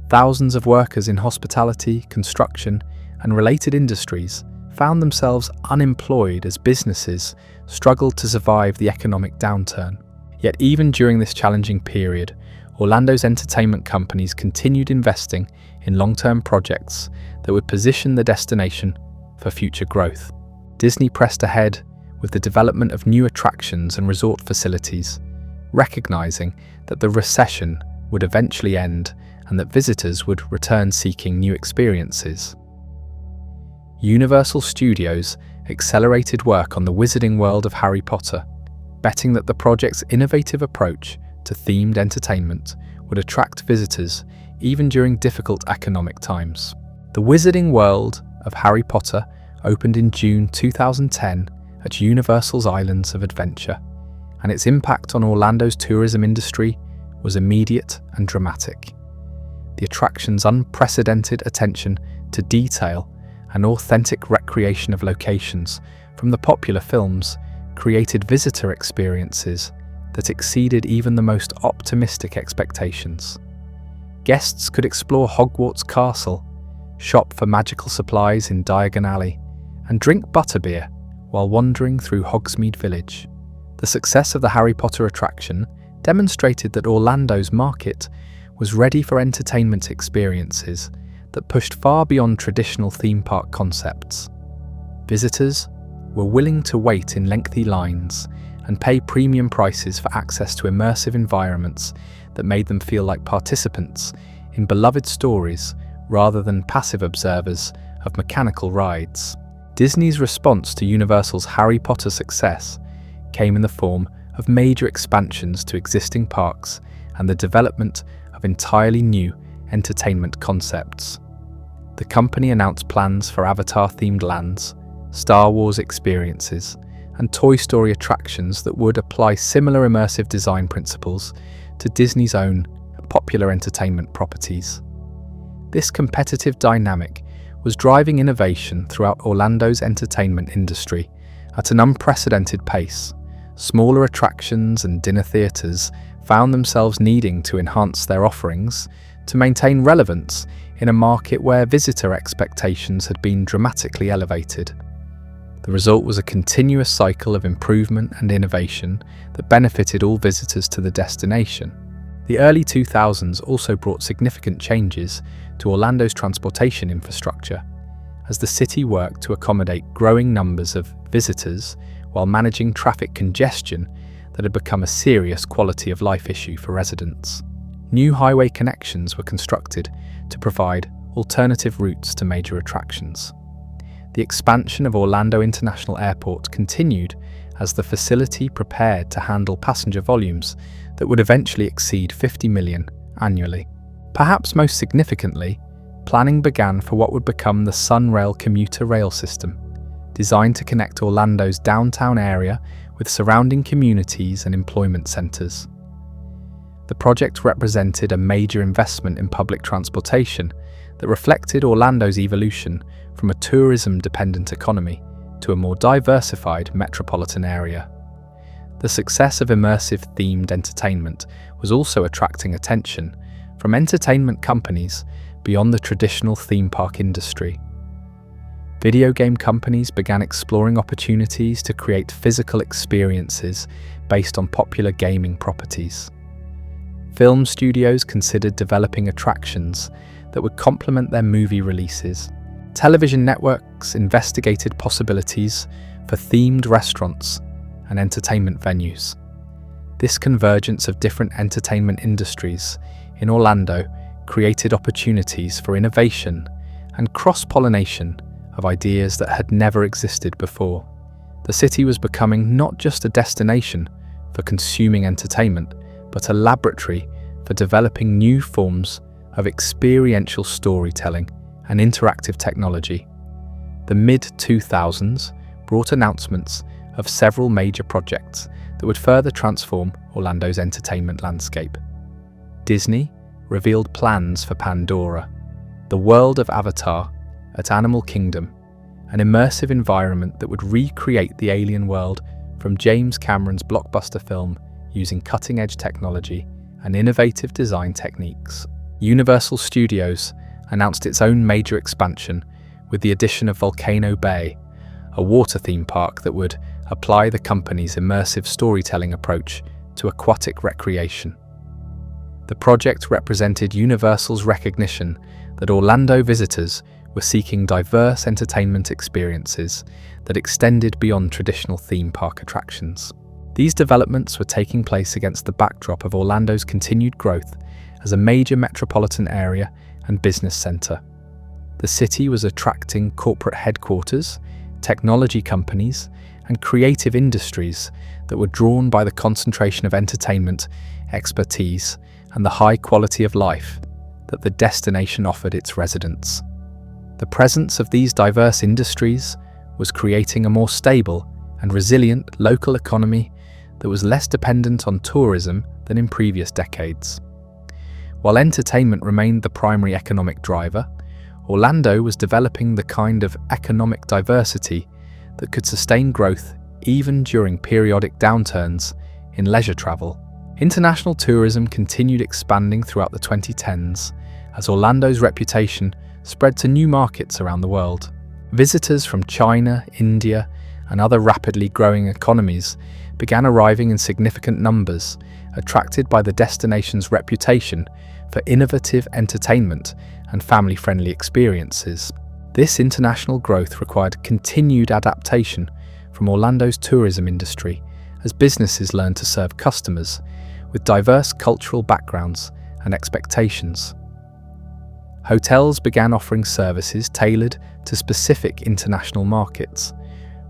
Thousands of workers in hospitality, construction, and related industries found themselves unemployed as businesses struggled to survive the economic downturn. Yet even during this challenging period, Orlando's entertainment companies continued investing in long-term projects that would position the destination for future growth. Disney pressed ahead with the development of new attractions and resort facilities, recognizing that the recession would eventually end and that visitors would return seeking new experiences. Universal Studios accelerated work on the Wizarding World of Harry Potter, betting that the project's innovative approach to themed entertainment would attract visitors even during difficult economic times. The Wizarding World of Harry Potter opened in June 2010 at Universal's Islands of Adventure, and its impact on Orlando's tourism industry was immediate and dramatic. The attraction's unprecedented attention to detail and authentic recreation of locations from the popular films created visitor experiences that exceeded even the most optimistic expectations. Guests could explore Hogwarts Castle, shop for magical supplies in Diagon Alley, and drink butterbeer while wandering through Hogsmeade Village. The success of the Harry Potter attraction demonstrated that Orlando's market was ready for entertainment experiences that pushed far beyond traditional theme park concepts. Visitors were willing to wait in lengthy lines and pay premium prices for access to immersive environments that made them feel like participants in beloved stories rather than passive observers of mechanical rides. Disney's response to Universal's Harry Potter success came in the form of major expansions to existing parks and the development of entirely new entertainment concepts. The company announced plans for Avatar-themed lands, Star Wars experiences, and Toy Story attractions that would apply similar immersive design principles to Disney's own popular entertainment properties. This competitive dynamic was driving innovation throughout Orlando's entertainment industry at an unprecedented pace. Smaller attractions and dinner theatres found themselves needing to enhance their offerings to maintain relevance in a market where visitor expectations had been dramatically elevated. The result was a continuous cycle of improvement and innovation that benefited all visitors to the destination. The early 2000s also brought significant changes to Orlando's transportation infrastructure, as the city worked to accommodate growing numbers of visitors while managing traffic congestion that had become a serious quality of life issue for residents. New highway connections were constructed to provide alternative routes to major attractions. The expansion of Orlando International Airport continued as the facility prepared to handle passenger volumes that would eventually exceed 50 million annually. Perhaps most significantly, planning began for what would become the Sunrail commuter rail system, designed to connect Orlando's downtown area with surrounding communities and employment centres. The project represented a major investment in public transportation that reflected Orlando's evolution from a tourism-dependent economy to a more diversified metropolitan area. The success of immersive themed entertainment was also attracting attention from entertainment companies beyond the traditional theme park industry. Video game companies began exploring opportunities to create physical experiences based on popular gaming properties. Film studios considered developing attractions that would complement their movie releases. Television networks investigated possibilities for themed restaurants and entertainment venues. This convergence of different entertainment industries in Orlando created opportunities for innovation and cross-pollination of ideas that had never existed before. The city was becoming not just a destination for consuming entertainment, but a laboratory for developing new forms of experiential storytelling and interactive technology. The mid-2000s brought announcements of several major projects that would further transform Orlando's entertainment landscape. Disney revealed plans for Pandora, the world of Avatar at Animal Kingdom, an immersive environment that would recreate the alien world from James Cameron's blockbuster film using cutting-edge technology and innovative design techniques. Universal Studios announced its own major expansion with the addition of Volcano Bay, a water theme park that would apply the company's immersive storytelling approach to aquatic recreation. The project represented Universal's recognition that Orlando visitors were seeking diverse entertainment experiences that extended beyond traditional theme park attractions. These developments were taking place against the backdrop of Orlando's continued growth as a major metropolitan area and business center. The city was attracting corporate headquarters, technology companies, and creative industries that were drawn by the concentration of entertainment, expertise, and the high quality of life that the destination offered its residents. The presence of these diverse industries was creating a more stable and resilient local economy that was less dependent on tourism than in previous decades. While entertainment remained the primary economic driver, Orlando was developing the kind of economic diversity that could sustain growth even during periodic downturns in leisure travel. International tourism continued expanding throughout the 2010s as Orlando's reputation spread to new markets around the world. Visitors from China, India, and other rapidly growing economies began arriving in significant numbers, attracted by the destination's reputation for innovative entertainment and family-friendly experiences. This international growth required continued adaptation from Orlando's tourism industry as businesses learned to serve customers with diverse cultural backgrounds and expectations. Hotels began offering services tailored to specific international markets,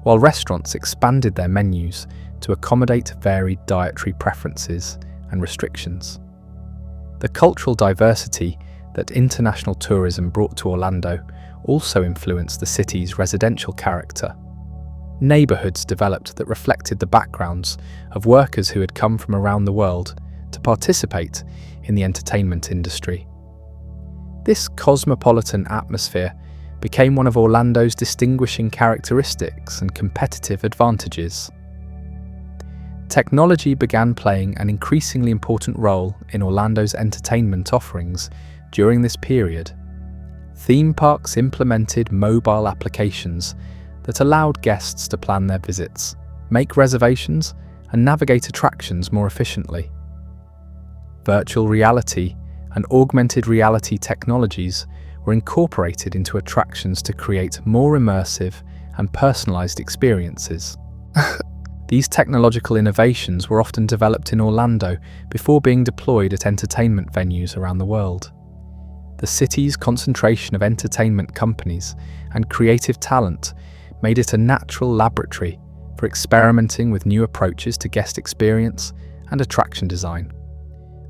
while restaurants expanded their menus to accommodate varied dietary preferences and restrictions. The cultural diversity that international tourism brought to Orlando also influenced the city's residential character. Neighborhoods developed that reflected the backgrounds of workers who had come from around the world to participate in the entertainment industry. This cosmopolitan atmosphere became one of Orlando's distinguishing characteristics and competitive advantages. Technology began playing an increasingly important role in Orlando's entertainment offerings during this period. Theme parks implemented mobile applications that allowed guests to plan their visits, make reservations, and navigate attractions more efficiently. Virtual reality and augmented reality technologies were incorporated into attractions to create more immersive and personalized experiences. These technological innovations were often developed in Orlando before being deployed at entertainment venues around the world. The city's concentration of entertainment companies and creative talent made it a natural laboratory for experimenting with new approaches to guest experience and attraction design.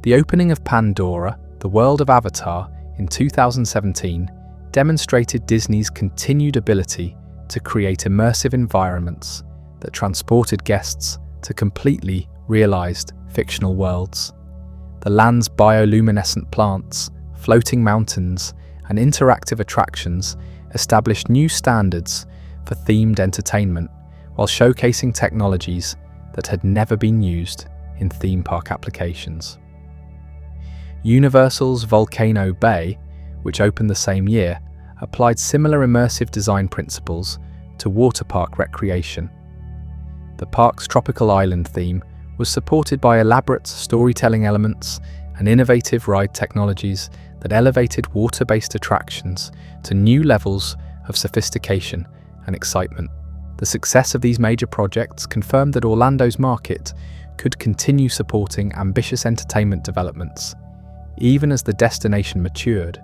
The opening of Pandora, the world of Avatar, in 2017 demonstrated Disney's continued ability to create immersive environments that transported guests to completely realized fictional worlds. The land's bioluminescent plants, floating mountains, and interactive attractions established new standards for themed entertainment while showcasing technologies that had never been used in theme park applications. Universal's Volcano Bay, which opened the same year, applied similar immersive design principles to water park recreation. The park's tropical island theme was supported by elaborate storytelling elements and innovative ride technologies that elevated water-based attractions to new levels of sophistication and excitement. The success of these major projects confirmed that Orlando's market could continue supporting ambitious entertainment developments. Even as the destination matured,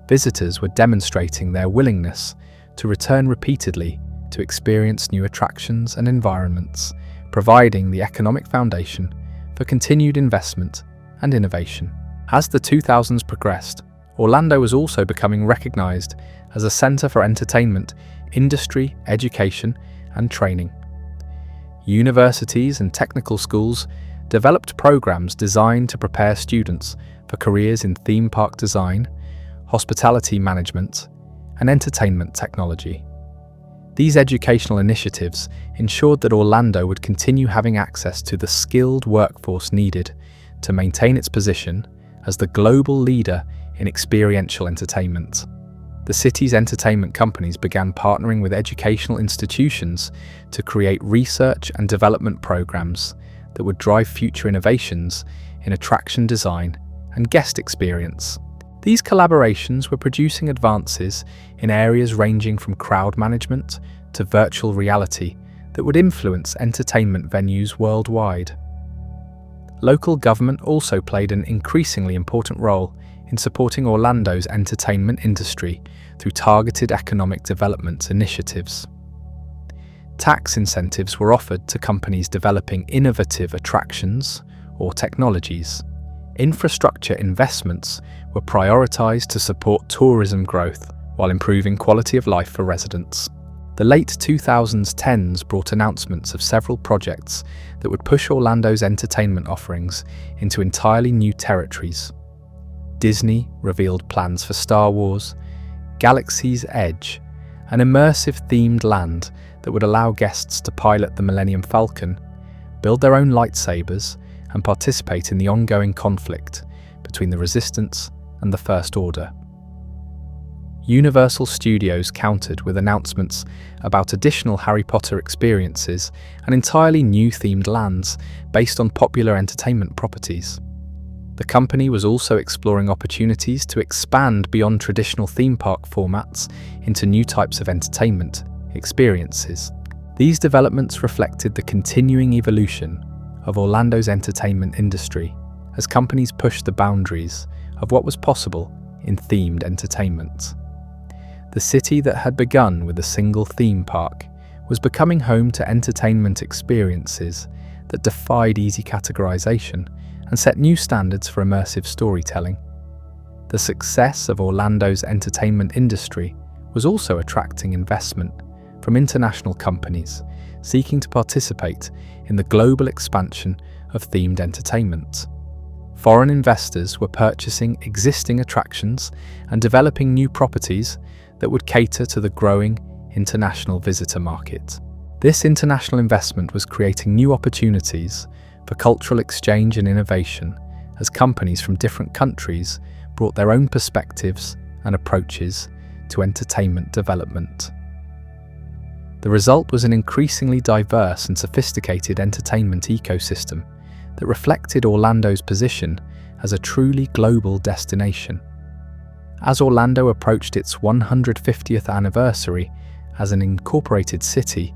visitors were demonstrating their willingness to return repeatedly to experience new attractions and environments, providing the economic foundation for continued investment and innovation. As the 2000s progressed, Orlando was also becoming recognized as a center for entertainment, industry, education, and training. Universities and technical schools developed programs designed to prepare students for careers in theme park design, hospitality management, and entertainment technology. These educational initiatives ensured that Orlando would continue having access to the skilled workforce needed to maintain its position as the global leader in experiential entertainment. The city's entertainment companies began partnering with educational institutions to create research and development programs that would drive future innovations in attraction design and guest experience. These collaborations were producing advances in areas ranging from crowd management to virtual reality that would influence entertainment venues worldwide. Local government also played an increasingly important role in supporting Orlando's entertainment industry through targeted economic development initiatives. Tax incentives were offered to companies developing innovative attractions or technologies. Infrastructure investments were prioritized to support tourism growth while improving quality of life for residents. The late 2010s brought announcements of several projects that would push Orlando's entertainment offerings into entirely new territories. Disney revealed plans for Star Wars, Galaxy's Edge, an immersive themed land that would allow guests to pilot the Millennium Falcon, build their own lightsabers, and participate in the ongoing conflict between the Resistance and the First Order. Universal Studios countered with announcements about additional Harry Potter experiences and entirely new themed lands based on popular entertainment properties. The company was also exploring opportunities to expand beyond traditional theme park formats into new types of entertainment experiences. These developments reflected the continuing evolution of Orlando's entertainment industry as companies pushed the boundaries of what was possible in themed entertainment. The city that had begun with a single theme park was becoming home to entertainment experiences that defied easy categorization and set new standards for immersive storytelling. The success of Orlando's entertainment industry was also attracting investment from international companies seeking to participate in the global expansion of themed entertainment. Foreign investors were purchasing existing attractions and developing new properties that would cater to the growing international visitor market. This international investment was creating new opportunities for cultural exchange and innovation as companies from different countries brought their own perspectives and approaches to entertainment development. The result was an increasingly diverse and sophisticated entertainment ecosystem that reflected Orlando's position as a truly global destination. As Orlando approached its 150th anniversary as an incorporated city,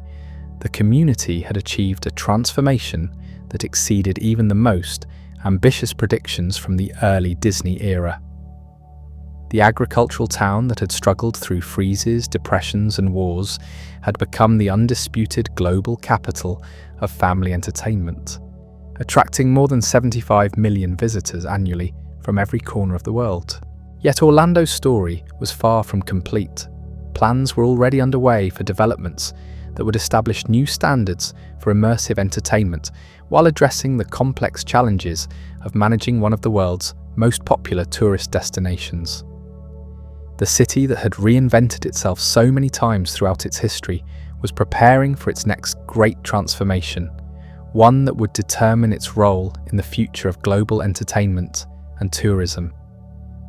the community had achieved a transformation that exceeded even the most ambitious predictions from the early Disney era. The agricultural town that had struggled through freezes, depressions, and wars had become the undisputed global capital of family entertainment, attracting more than 75 million visitors annually from every corner of the world. Yet Orlando's story was far from complete. Plans were already underway for developments that would establish new standards for immersive entertainment while addressing the complex challenges of managing one of the world's most popular tourist destinations. The city that had reinvented itself so many times throughout its history was preparing for its next great transformation, one that would determine its role in the future of global entertainment and tourism.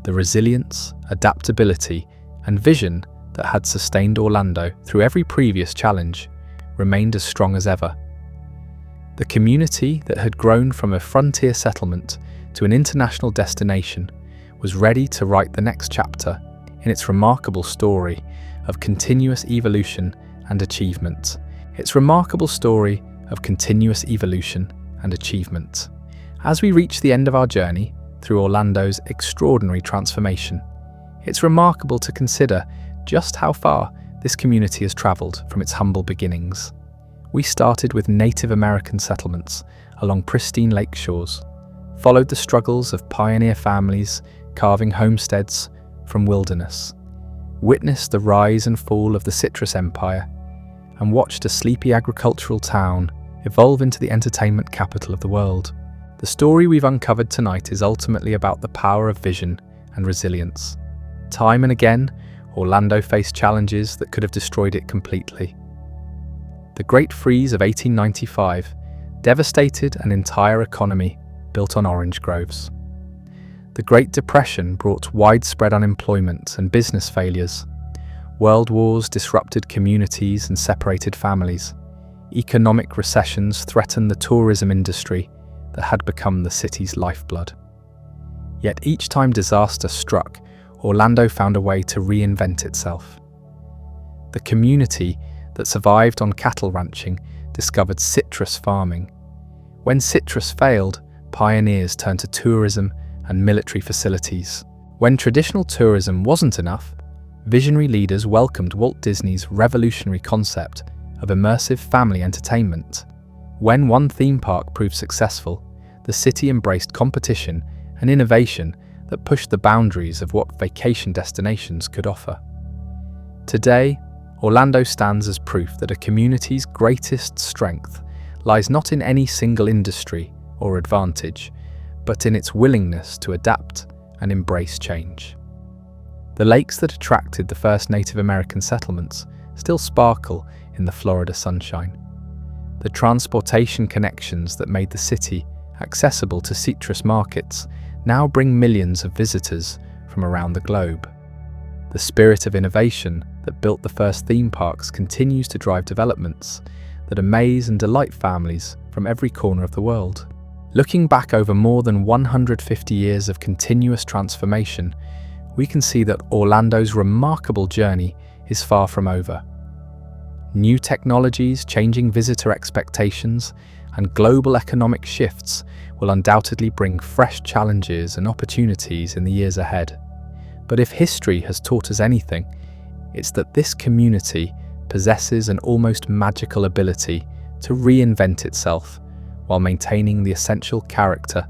The resilience, adaptability, and vision that had sustained Orlando through every previous challenge remained as strong as ever. The community that had grown from a frontier settlement to an international destination was ready to write the next chapter in its remarkable story of continuous evolution and achievement. Its remarkable story of continuous evolution and achievement. As we reach the end of our journey through Orlando's extraordinary transformation, it's remarkable to consider just how far this community has travelled from its humble beginnings. We started with Native American settlements along pristine lake shores, followed the struggles of pioneer families carving homesteads from wilderness, witnessed the rise and fall of the citrus empire, and watched a sleepy agricultural town evolve into the entertainment capital of the world. The story we've uncovered tonight is ultimately about the power of vision and resilience. Time and again, Orlando faced challenges that could have destroyed it completely. The Great Freeze of 1895 devastated an entire economy built on orange groves. The Great Depression brought widespread unemployment and business failures. World wars disrupted communities and separated families. Economic recessions threatened the tourism industry that had become the city's lifeblood. Yet each time disaster struck, Orlando found a way to reinvent itself. The community that survived on cattle ranching discovered citrus farming. When citrus failed, pioneers turned to tourism and military facilities. When traditional tourism wasn't enough, visionary leaders welcomed Walt Disney's revolutionary concept of immersive family entertainment. When one theme park proved successful, the city embraced competition and innovation that pushed the boundaries of what vacation destinations could offer. Today, Orlando stands as proof that a community's greatest strength lies not in any single industry or advantage, but in its willingness to adapt and embrace change. The lakes that attracted the first Native American settlements still sparkle in the Florida sunshine. The transportation connections that made the city accessible to citrus markets now bring millions of visitors from around the globe. The spirit of innovation that built the first theme parks continues to drive developments that amaze and delight families from every corner of the world. Looking back over more than 150 years of continuous transformation, we can see that Orlando's remarkable journey is far from over. New technologies, changing visitor expectations, and global economic shifts will undoubtedly bring fresh challenges and opportunities in the years ahead. But if history has taught us anything, it's that this community possesses an almost magical ability to reinvent itself while maintaining the essential character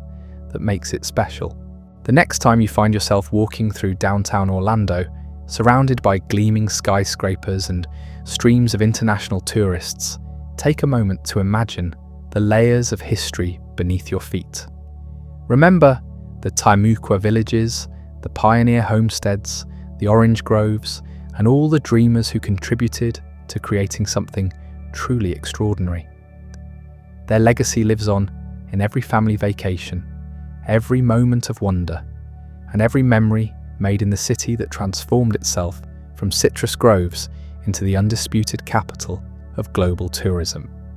that makes it special. The next time you find yourself walking through downtown Orlando, surrounded by gleaming skyscrapers and streams of international tourists, take a moment to imagine the layers of history beneath your feet. Remember the Timucua villages, the pioneer homesteads, the orange groves, and all the dreamers who contributed to creating something truly extraordinary. Their legacy lives on in every family vacation, every moment of wonder, and every memory made in the city that transformed itself from citrus groves into the undisputed capital of global tourism.